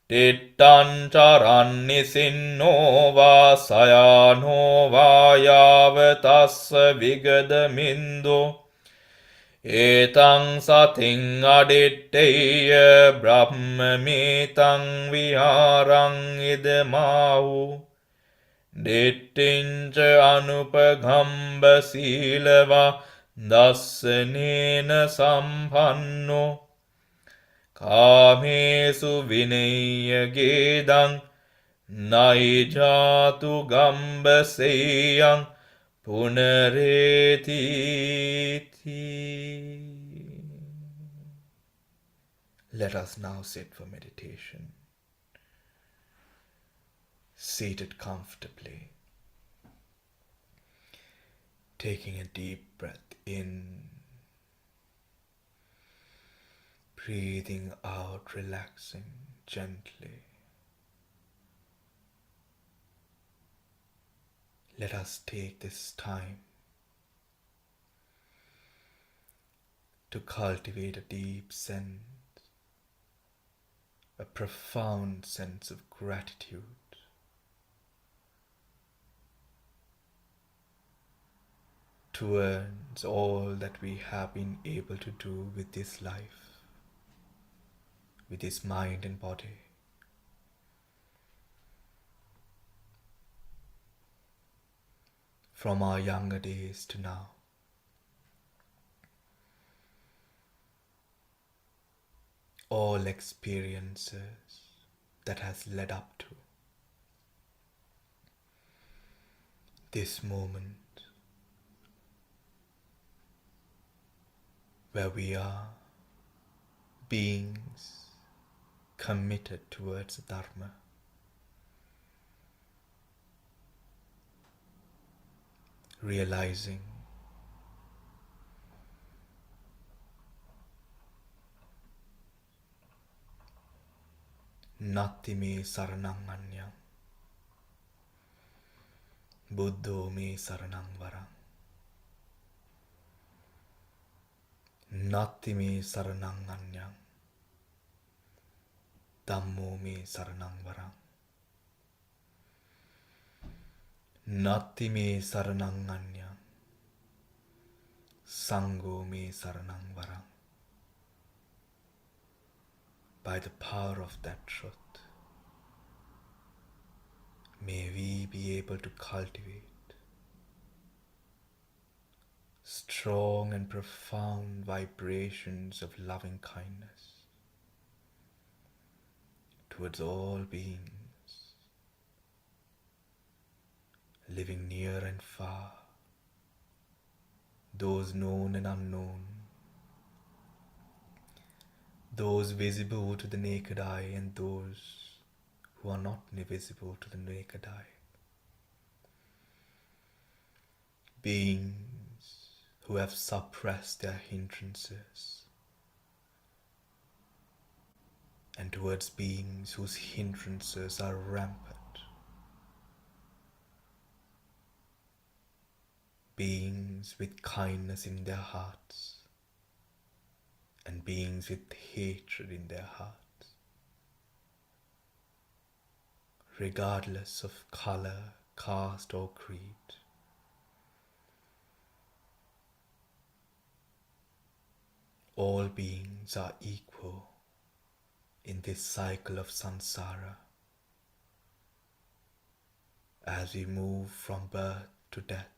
S3: Tittan charanni sinno va sayano va yavatassa vigadamindo etang sating aditteya brahmamitang viharang idemahu dittinca anupagamba silava dassanena sampanno Kamesu vinaya gedang naijatu gambaseyang punareti. Let us now sit for meditation, seated comfortably, taking a deep breath in, breathing out, relaxing gently. let us take this time to cultivate a deep sense, a profound sense of gratitude towards all that we have been able to do with this life, with this mind and body. From our younger days to now, all experiences that has led up to this moment where we are beings committed towards the Dharma, realizing Natti me saranang anyang, Buddho me saranang varang. Natti me saranang anyang, Dhammo me saranang varang. Natti me saranang anyang, Sangho me saranang varang. By the power of that truth, may we be able to cultivate strong and profound vibrations of loving kindness towards all beings, living near and far, those known and unknown, those visible to the naked eye and those who are not visible to the naked eye. Beings who have suppressed their hindrances, and towards beings whose hindrances are rampant, beings with kindness in their hearts, and beings with hatred in their hearts, regardless of color, caste or creed. All beings are equal in this cycle of samsara as we move from birth to death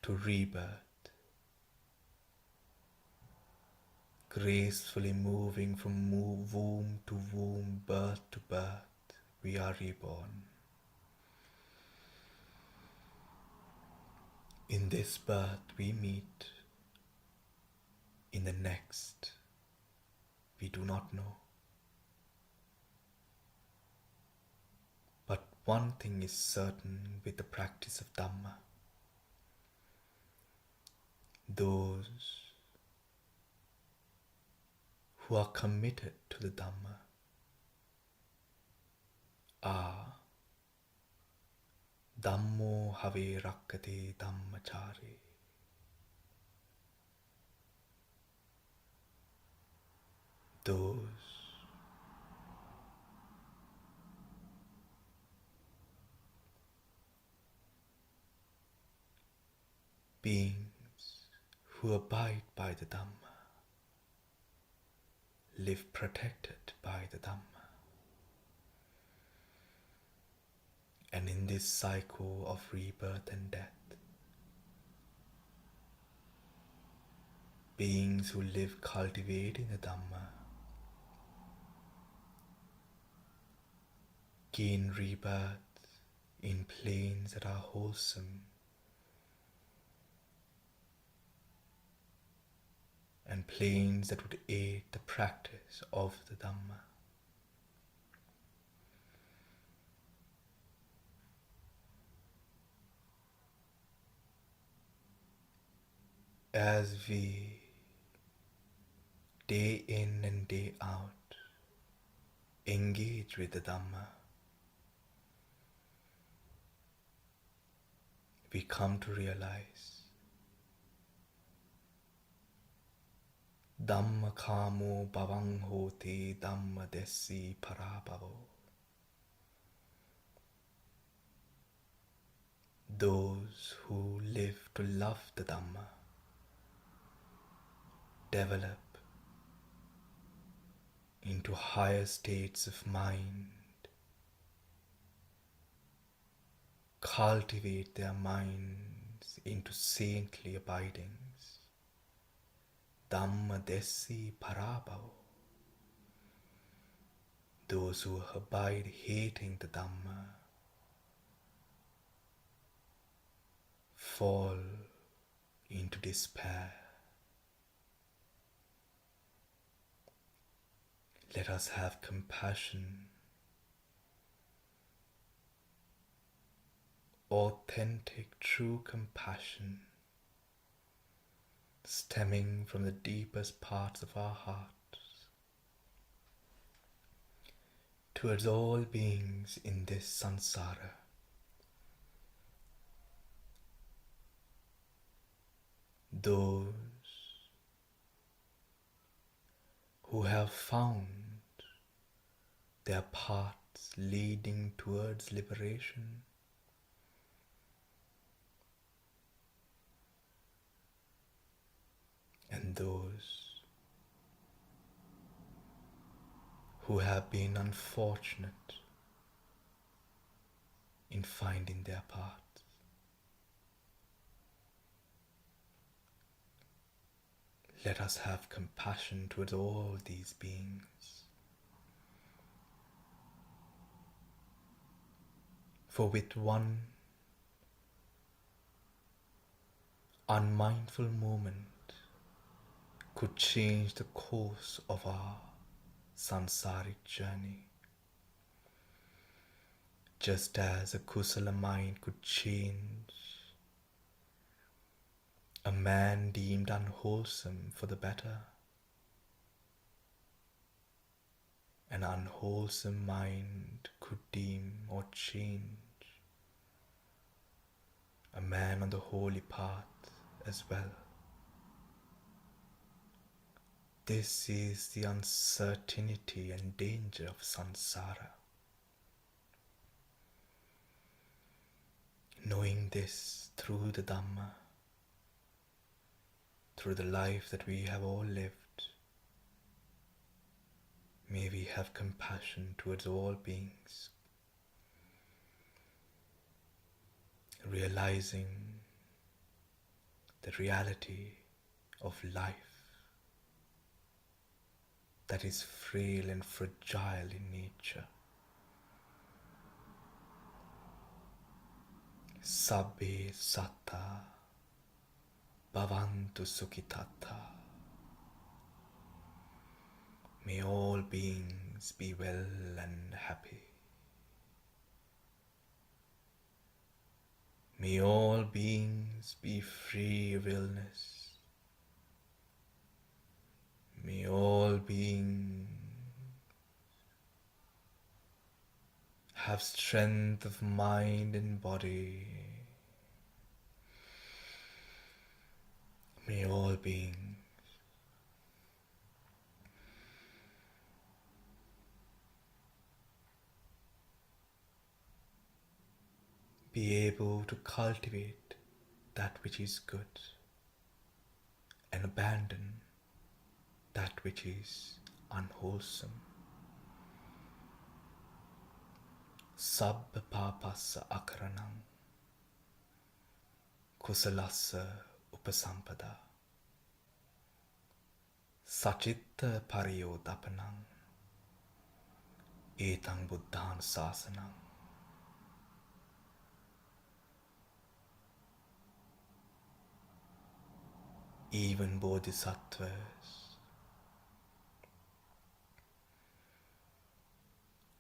S3: to rebirth, gracefully moving from womb to womb, birth to birth, we are reborn. In this birth we meet, in the next we do not know. But one thing is certain with the practice of Dhamma: those who are committed to the Dhamma are Dhammo have rakkate dhammachari. Those beings who abide by the Dhamma live protected by the Dhamma. And in this cycle of rebirth and death, beings who live cultivating the Dhamma gain rebirth in planes that are wholesome and planes that would aid the practice of the Dhamma. As we day in and day out engage with the Dhamma, we come to realize Dhamma kamo bhavang hoti Dhamma desi parabhavo. Those who live to love the Dhamma develop into higher states of mind, cultivate their minds into saintly abidings. Dhamma desi parabhavo. Those who abide hating the Dhamma fall into despair. Let us have compassion, authentic, true compassion, stemming from the deepest parts of our hearts, towards all beings in this samsara. Those who have found their paths leading towards liberation, and those who have been unfortunate in finding their path. Let us have compassion towards all these beings. For with one unmindful moment could change the course of our samsaric journey, just as a kusala mind could change a man deemed unwholesome for the better. An unwholesome mind could deem or change a man on the holy path as well. This is the uncertainty and danger of samsara. Knowing this through the Dhamma, through the life that we have all lived, may we have compassion towards all beings, realizing the reality of life that is frail and fragile in nature. Sabbe satta bhavantu sukhitatta. May all beings be well and happy. May all beings be free of illness. May all beings have strength of mind and body. May all beings be able to cultivate that which is good and abandon that which is unwholesome. Sabba papassa akaranam kusalassa upasampada sachitta pariyodapanam etang buddhan sasanam. Even bodhisattvas,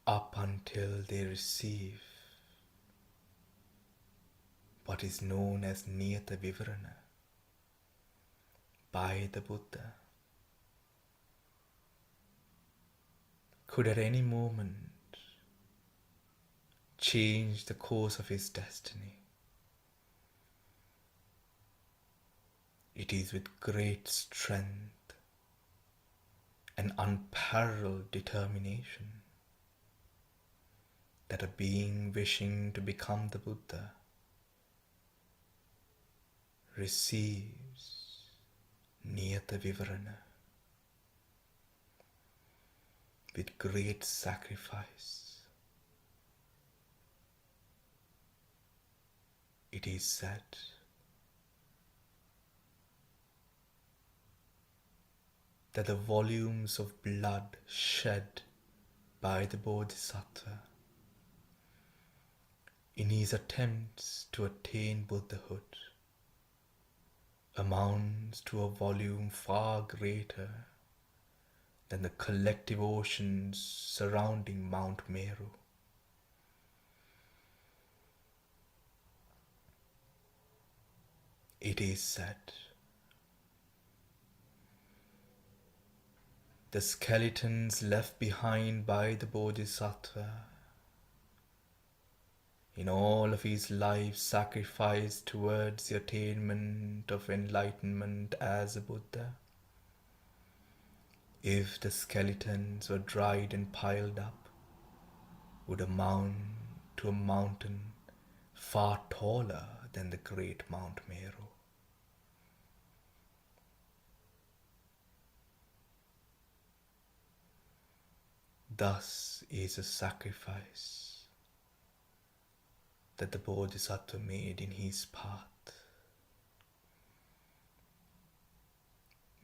S3: up until they receive what is known as Niyata Vivarana by the Buddha, could at any moment change the course of his destiny It is with great strength and unparalleled determination that a being wishing to become the Buddha receives Niyata Vivarana with great sacrifice. It is said that the volumes of blood shed by the Bodhisattva in his attempts to attain Buddhahood amounts to a volume far greater than the collective oceans surrounding Mount Meru. It is said the skeletons left behind by the Bodhisattva in all of his life sacrificed towards the attainment of enlightenment as a Buddha, if the skeletons were dried and piled up, would amount to a mountain far taller than the great Mount Meru. Thus is a sacrifice that the Bodhisattva made in his path.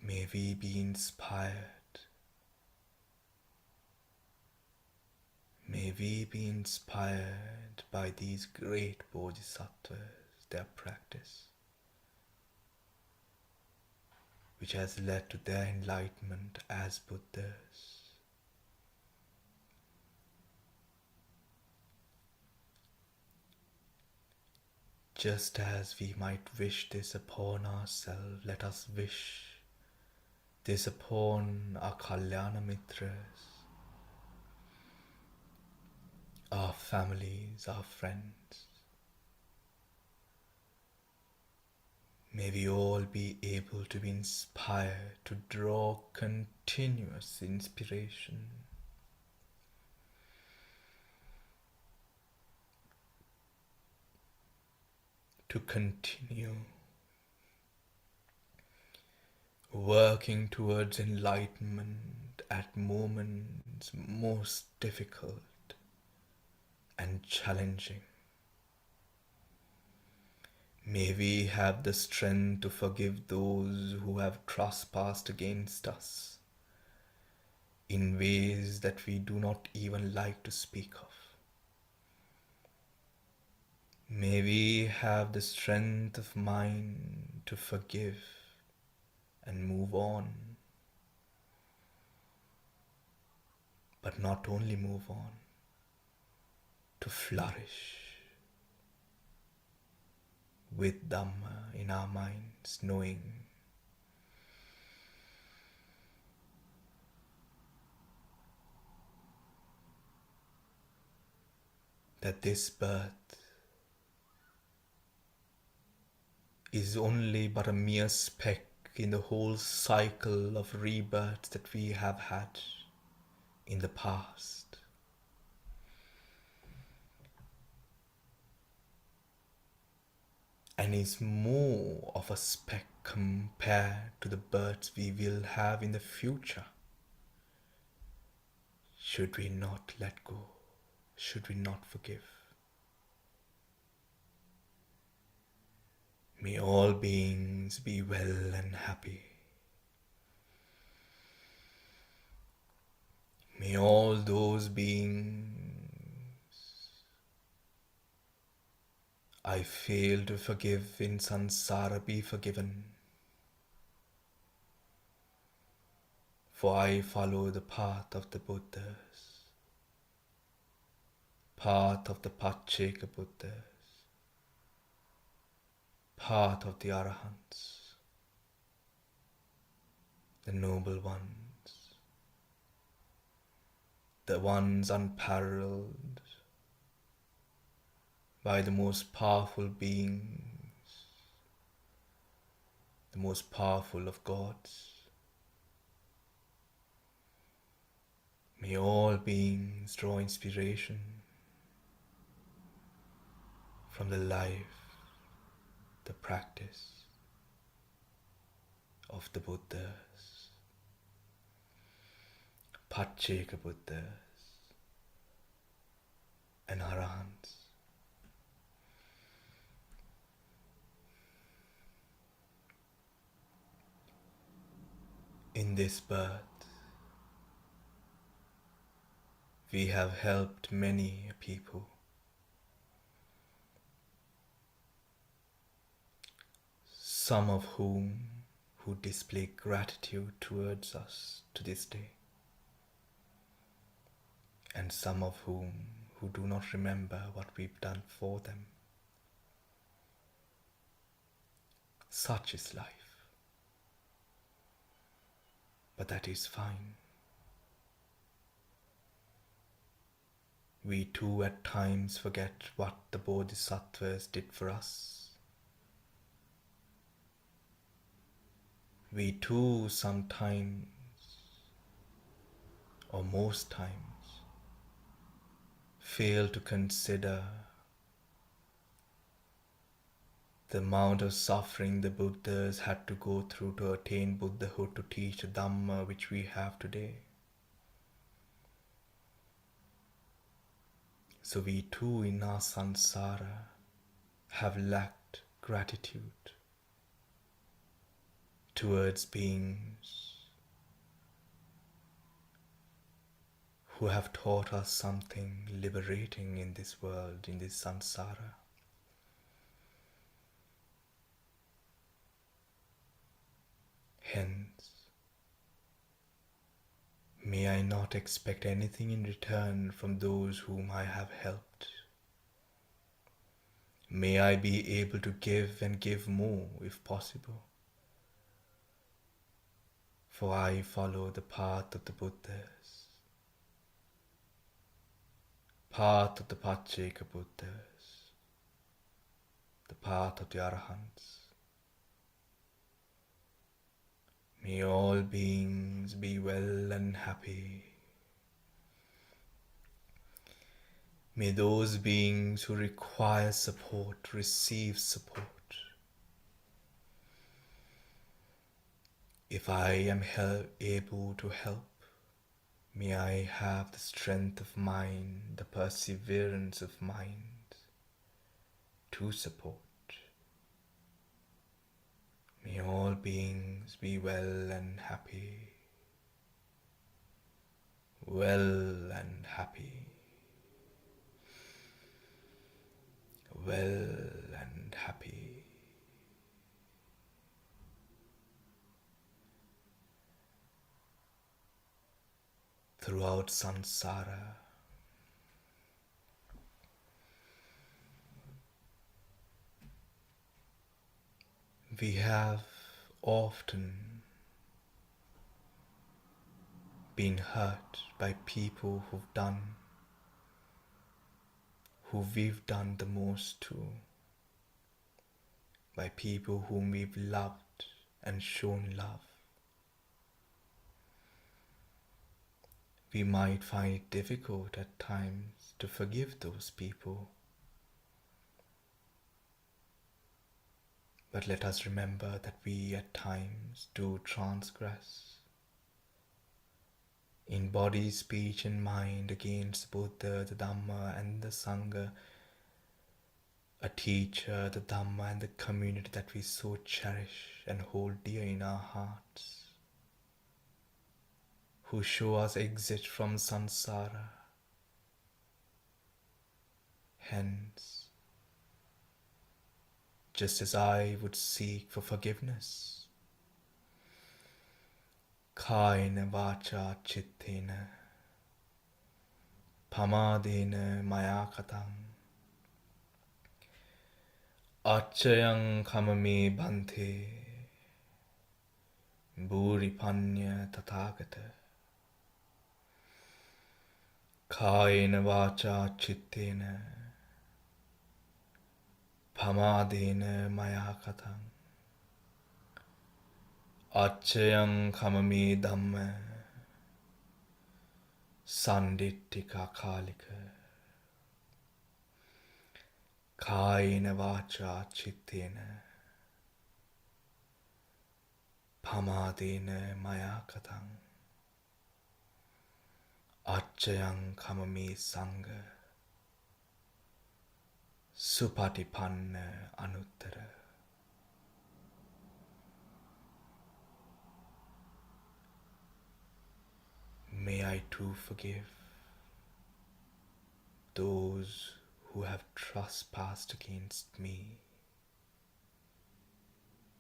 S3: May we be inspired. May we be inspired by these great Bodhisattvas, their practice, which has led to their enlightenment as Buddhas. Just as we might wish this upon ourselves, let us wish this upon our Kalyana Mitras, our families, our friends. May we all be able to be inspired to draw continuous inspiration, to continue working towards enlightenment at moments most difficult and challenging. May we have the strength to forgive those who have trespassed against us in ways that we do not even like to speak of. May we have the strength of mind to forgive and move on. But not only move on, to flourish with Dhamma in our minds, knowing that this birth is only but a mere speck in the whole cycle of rebirths that we have had in the past. And is more of a speck compared to the births we will have in the future. Should we not let go? Should we not forgive? May all beings be well and happy. May all those beings I fail to forgive in samsara be forgiven, for I follow the path of the Buddhas, path of the Pacceka Buddhas, path of the Arahants, the noble ones, the ones unparalleled by the most powerful beings the most powerful of gods. May all beings draw inspiration from the life, the practice of the Buddhas, Pacceka Buddhas, and Arahants. In this birth, we have helped many people, some of whom who display gratitude towards us to this day, and some of whom who do not remember what we've done for them. Such is life. But that is fine. We too at times forget what the Bodhisattvas did for us. We too sometimes, or most times, fail to consider the amount of suffering the Buddhas had to go through to attain Buddhahood, to teach the Dhamma which we have today. So we too in our samsara have lacked gratitude towards beings who have taught us something liberating in this world, in this samsara. Hence, may I not expect anything in return from those whom I have helped. May I be able to give and give more if possible. For I follow the path of the Buddhas, path of the Pacceka Buddhas, the path of the Arahants. May all beings be well and happy. May those beings who require support receive support. If I am able to help, may I have the strength of mind, the perseverance of mind to support. May all beings be well and happy, well and happy, well and happy. Throughout samsara, we have often been hurt by people who we've done the most to, by people whom we've loved and shown love. We might find it difficult at times to forgive those people. But let us remember that we at times do transgress in body, speech and mind against Buddha, the Dhamma and the Sangha, a teacher, the Dhamma and the community that we so cherish and hold dear in our hearts, who show us exit from samsara. Hence, just as I would seek for forgiveness, kayena vacha chittena pamadena maya katam achayang kamame bhante buripanya tathagata. Kayena vacha chittena pamadena maya katam Achayang kamame dhamma sandittika kalika kayena vacha chittena pamadena maya katang achayang kamame sangha supatipanna anuttara. May I too forgive those who have trespassed against me,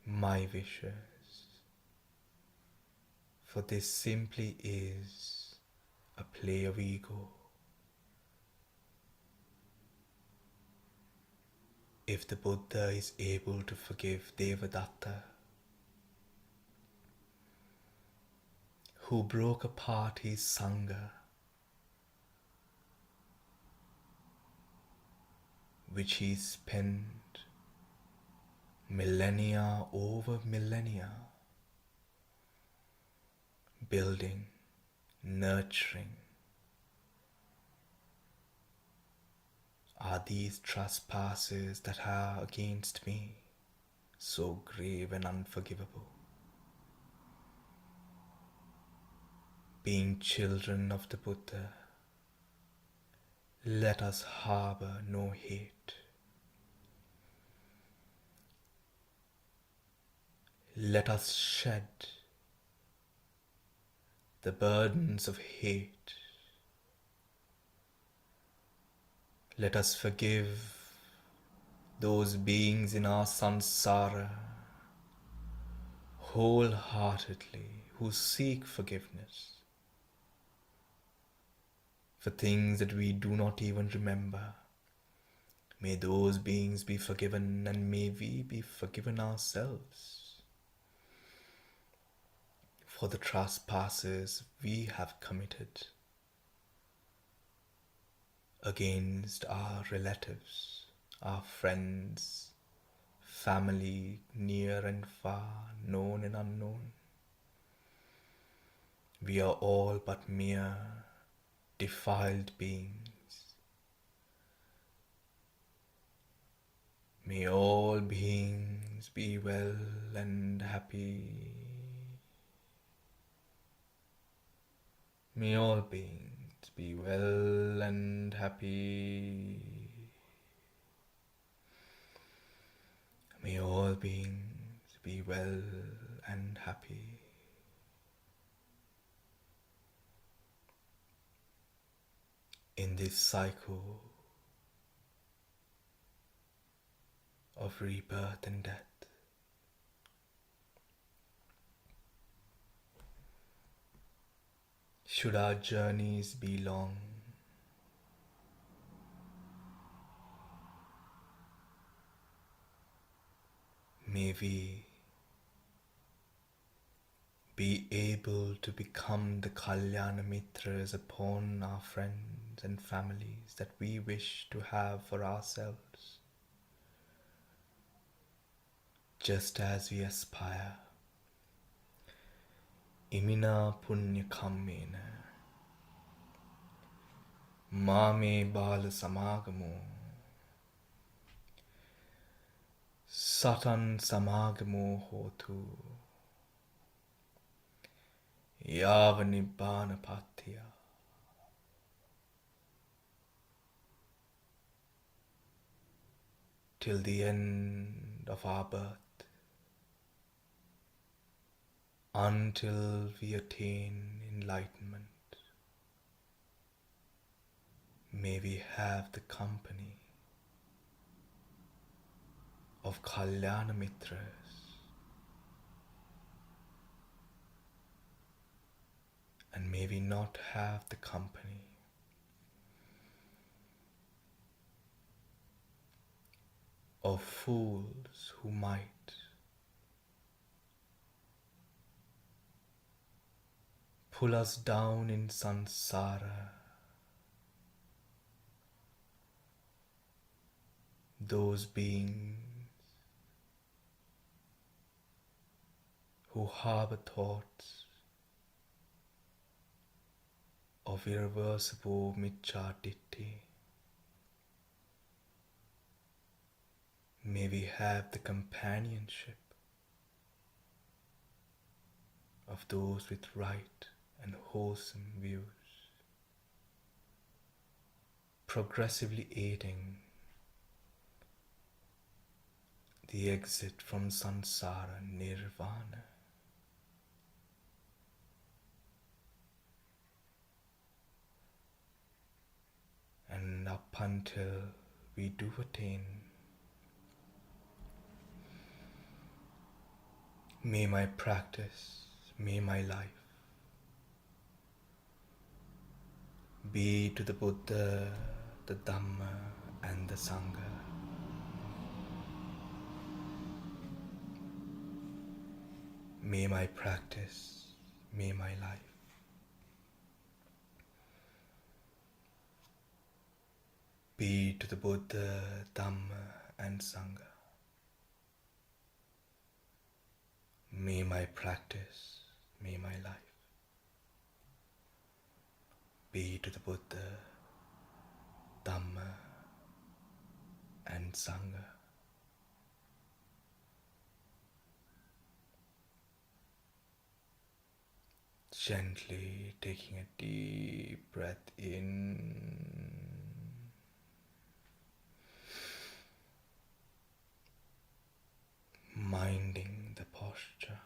S3: my wishes, for this simply is a play of ego. If the Buddha is able to forgive Devadatta, who broke apart his Sangha, which he spent millennia over millennia building, nurturing, are these trespasses that are against me so grave and unforgivable? Being children of the Buddha, let us harbor no hate. Let us shed the burdens of hate. Let us forgive those beings in our samsara wholeheartedly who seek forgiveness for things that we do not even remember. May those beings be forgiven, and may we be forgiven ourselves for the trespasses we have committed against our relatives, our friends, family, near and far, known and unknown. We are all but mere defiled beings. May all beings be well and happy. May all beings be well and happy. May all beings be well and happy. In this cycle of rebirth and death, should our journeys be long, may we be able to become the Kalyana Mitras upon our friends and families that we wish to have for ourselves, just as we aspire. Imina punya kammena mame bala samagamo satan samagamo hotu yavanibbana patya. Till the end of our birth, until we attain enlightenment, may we have the company of Kalyana Mitras, and may we not have the company of fools who might pull us down in samsara, those beings who harbor thoughts of irreversible Michaditi. May we have the companionship of those with right and wholesome views, progressively aiding the exit from samsara nirvana. And up until we do attain, may my practice, may my life be to the Buddha, the Dhamma, and the Sangha. May my practice, may my life be to the Buddha, Dhamma, and Sangha. May my practice, may my life be to the Buddha, Dhamma, and Sangha. Gently taking a deep breath in, minding the posture,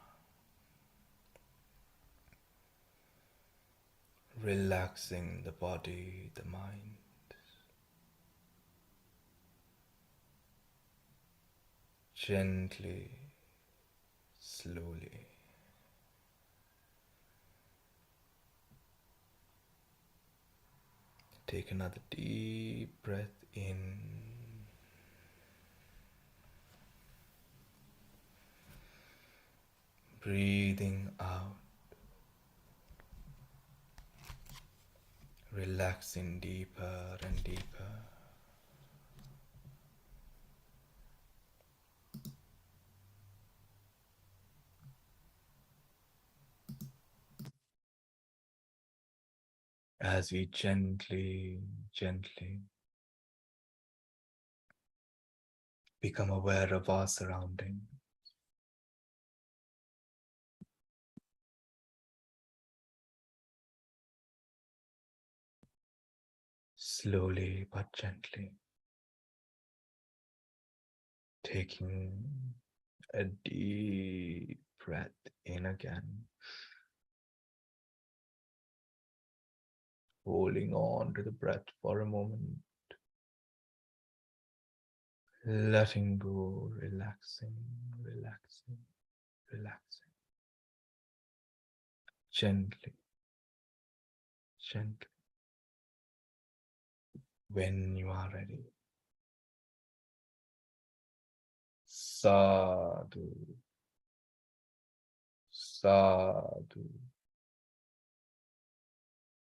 S3: relaxing the body, the mind. Gently, slowly. Take another deep breath in. Breathing out. Relaxing deeper and deeper. As we gently, gently become aware of our surroundings. Slowly but gently, taking a deep breath in again, holding on to the breath for a moment, letting go, relaxing, relaxing, relaxing, gently, gently. When you are ready, sadhu, sadhu,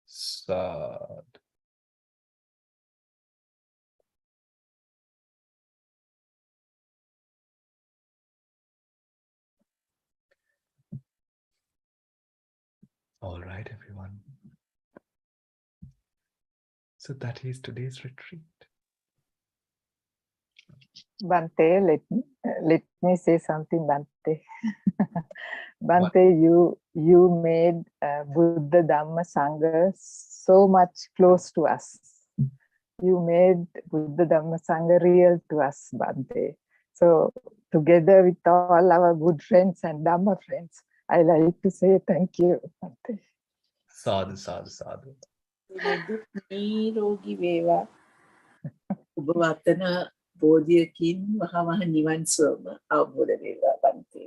S3: sadhu. All right, everyone. So that is today's retreat.
S4: Bante, let me say something, Bante. Bante, you made Buddha Dhamma Sangha so much close to us. You made Buddha Dhamma Sangha real to us, Bante. So together with all our good friends and Dhamma friends, I like to say thank you, Bante.
S3: Sadhu, sadhu, sadhu.
S2: නිරෝගී වේවා. ඔබ වතන බෝධියකින් මහා නිවන් සුවම අවබෝධ වේවා බන්තේ.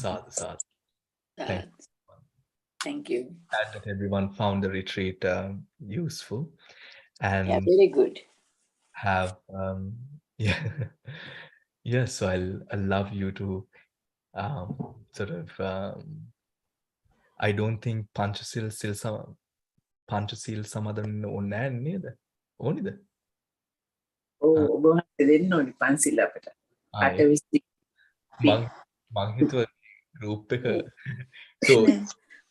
S3: Sadhu, sadhu.
S2: Thank you.
S3: Glad that everyone found the retreat useful and
S2: Yeah, very good.
S3: have yeah yes. So I'll love you to sort of I don't think Panchasil Samadhan neda onida.
S2: ඔබ වහන්සේ දෙන්න ඕනි පන්සිල් අපට.
S3: Ah,
S2: 8 20
S3: Monk මං හිතුවා group එක so
S2: නෑ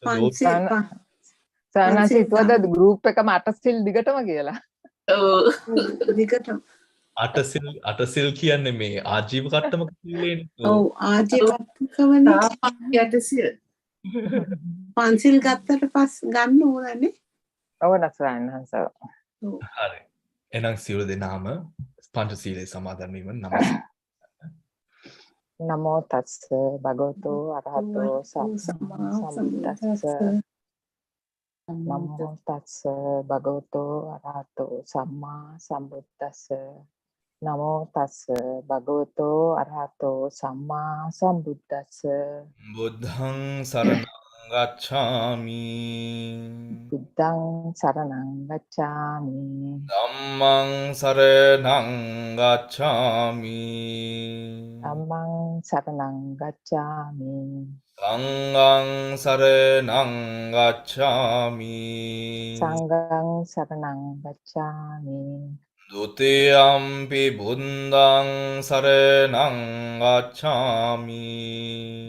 S2: පන්සිල්
S3: those
S4: සානස
S2: පන්සිල්
S4: හිතුවද ගෲප් එකම අටසිල් දිගටම කියලා.
S2: දිගටම
S3: අටසිල් කියන්නේ මේ ආජීව කට්ටමක සීලේනේ.
S2: ඔව් ආජීවකමනේ යටසිල් පන්සිල් ගත්තට පස් ගන්න ඕනනේ.
S4: ඔව් නසානස.
S3: හරි. එහෙනම් සියලු දෙනාම පංචශීලයේ සමාදන් වීම නමස්කාර.
S4: නමෝ තස්ස භගවතු අරහතෝ සම්මා සම්බුද්දස්ස. නමෝ තස්ස භගවතු අරහතෝ සම්මා සම්බුද්දස්ස. නමෝ තස්ස භගවතු අරහතෝ සම්මා සම්බුද්දස්ස.
S3: බුද්ධං සරණං ගච්ඡාමි.
S4: බුද්ධං සරණං ගච්ඡාමි.
S3: ධම්මං සරණං ගච්ඡාමි.
S4: ධම්මං සරණං ගච්ඡාමි.
S3: සංඝං සරණං ගච්ඡාමි.
S4: සංඝං සරණං ගච්ඡාමි.
S3: ဒုတိယံ පි බුද්ධං සරණං ගච්ඡාමි.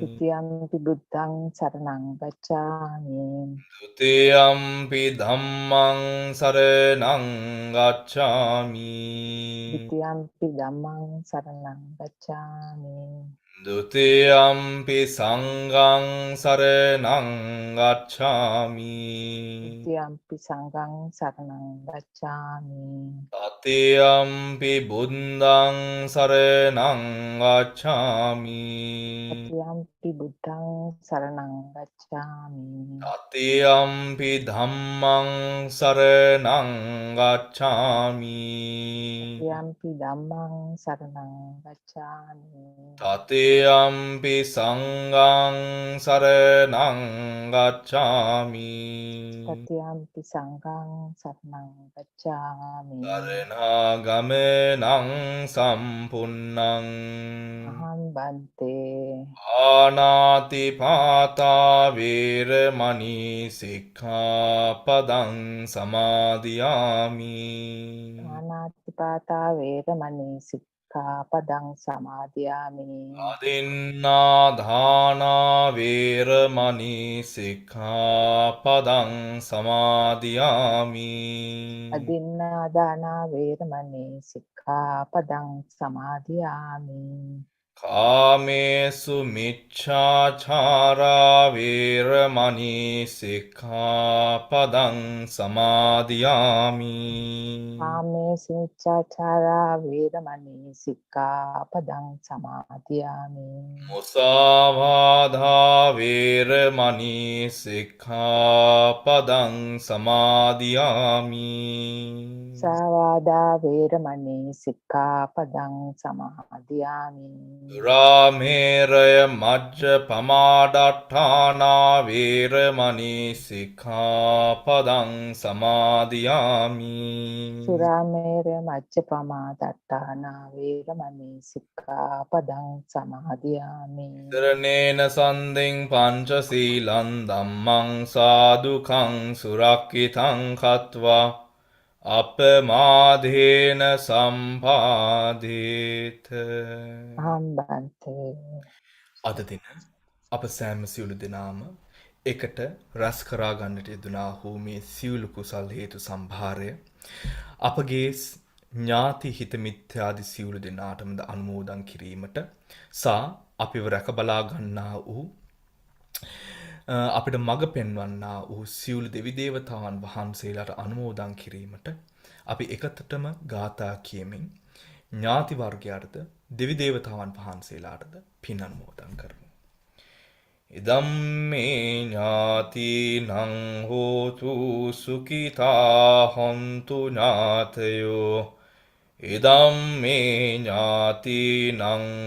S4: ဒုတိယံ පි බුද්ධං සරණං ගච්ඡාමි.
S3: ဒုတိယံ පි ධම්මං සරණං ගච්ඡාමි.
S4: ဒုတိယံ පි ධම්මං සරණං ගච්ඡාමි.
S3: ဒုတိယံ පි සංඝං සරණං ගච්ඡාමි.
S4: ဒုတိယံ පි සංඝං සරණං ගච්ඡාමි.
S3: တတိယံ පි බුද්ධං සරණං ගච්ඡාමි.
S4: တတိယံ පි බුද්ධං සරණං ගච්ඡාමි.
S3: တတိယံ පි ධම්මං සරණං ගච්ඡාමි.
S4: တတိယံ පි ධම්මං සරණං ගච්ඡාමි.
S3: တတိယံ පි සංඝං සරණං ගච්ඡාමි.
S4: တတိယံ පි සංඝං සරණං ගච්ඡාමි.
S3: සරණාගමනං සම්පුන්නං
S4: අහං බන්තේ
S3: ආනාති පාතා වේරමණී සික්ඛාපදං සමාදියාමි.
S4: ආනාතිපාතා වේරමණී සික්ඛාපදං සමාදියාමි.
S3: අදින්නා දානා වේරමණී සික්ඛාපදං සමාදියාමි.
S4: අදින්නා දානා වේරමණී සික්ඛාපදං සමාදියාමි.
S3: කාමේසු මිච්ඡාචාරා වේරමණී සික්ඛාපදං සමාදියාමි.
S4: කාමේසු මිච්ඡාචාරා වේරමණී සික්ඛාපදං සමාදියාමි.
S3: මුසාවාදා වේරමණී සික්ඛාපදං සමාදියාමි.
S4: සාවාදා වේරමණී සික්ඛාපදං සමාදියාමි.
S3: දුරාමේරය මජ්ජපමාදට්ඨානා වේරමණී සික්ඛාපදං සමාදියාමි.
S4: සුරාමේරය මජ්ජපමා දට්ඨානා වේරමණී සික්ඛාපදං සමාදියාමි.
S3: තරණේන සන්දින් පංචසීලං ධම්මං සාදුකං සුරක්ඛිතං කତ୍වා අපමාදේන සම්පාදේත.
S4: අහං බන්තේ
S3: අද දින අප සෑම සියලු දෙනාම එකට රැස් කරා ගන්නට යෙදුනා වූ මේ සියලු කුසල් හේතු සම්භාරය අපගේ ඥාති හිත මිත්‍යාදි සියලු දෙනාටමද අනුමෝදන් කිරීමට සා අපිව රැක බලා ගන්නා වූ අපිට මඟ පෙන්වන්නා වූ සියලු දෙවි දේවතාවන් වහන්සේලාට අනුමෝදන් කිරීමට අපි එකතටම ගාථා කියමින් ඥාති වර්ගයාටද දෙවි දේවතාවන් වහන්සේලාටද පින් අනුමෝදන් කරමු. ඉදම් මේ ඥාතිනං හෝතු සුඛිතා හොන්තු ඥාතයෝ. ඉදම් මේ ඥාතිනං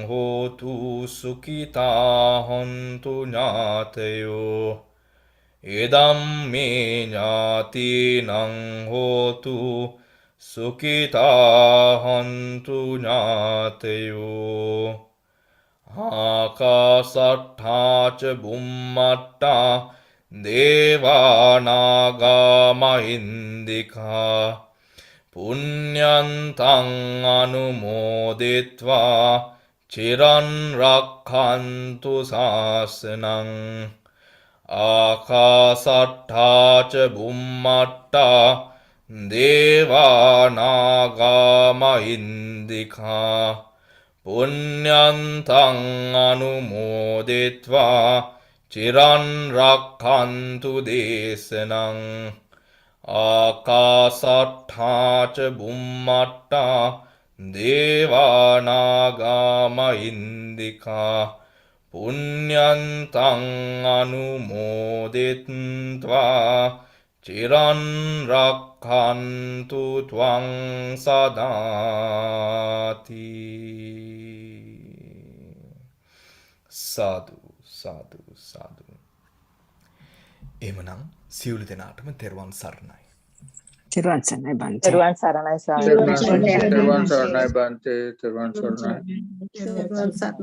S3: හෝතු සුඛිතා හොන්තු ඥාතයෝ. ඉදම් මේ ඥාතිනං හෝතු සුඛිතා හොන්තු ඥාතයෝ. ආකාසට්ඨා ච බුම්මට්ටා දේවානාගා මහින්దికා පුඤ්ඤන්තං අනුමෝදිත්වා චිරන් රක්ඛන්තු ශාසනං ආකාසට්ඨා ච බුම්මට්ඨා දේවා නාග මහින්దికා පුඤ්ඤන්තං අනුමෝදිත්වා චිරන් රක්ඛන්තු දේශනං ආකාසට්ඨා ච බුම්මට්ඨා දේවා නාග මහින්దికා පුඤ්ඤන්තං අනුමෝදිත්වා චිරන් රක්ඛන්තු ත්වං සදාති. සාදු සාදු සාදු. එහෙමනම් සියලු දෙනාටම තෙරුවන් සරණයි.
S5: තෙරුවන් සරණයි බන්තේ.
S4: තෙරුවන් සරණයි ස්වාමීනි.
S6: තෙරුවන් සරණයි බන්තේ. තෙරුවන් සරණයි.
S7: තෙරුවන් සරණයි.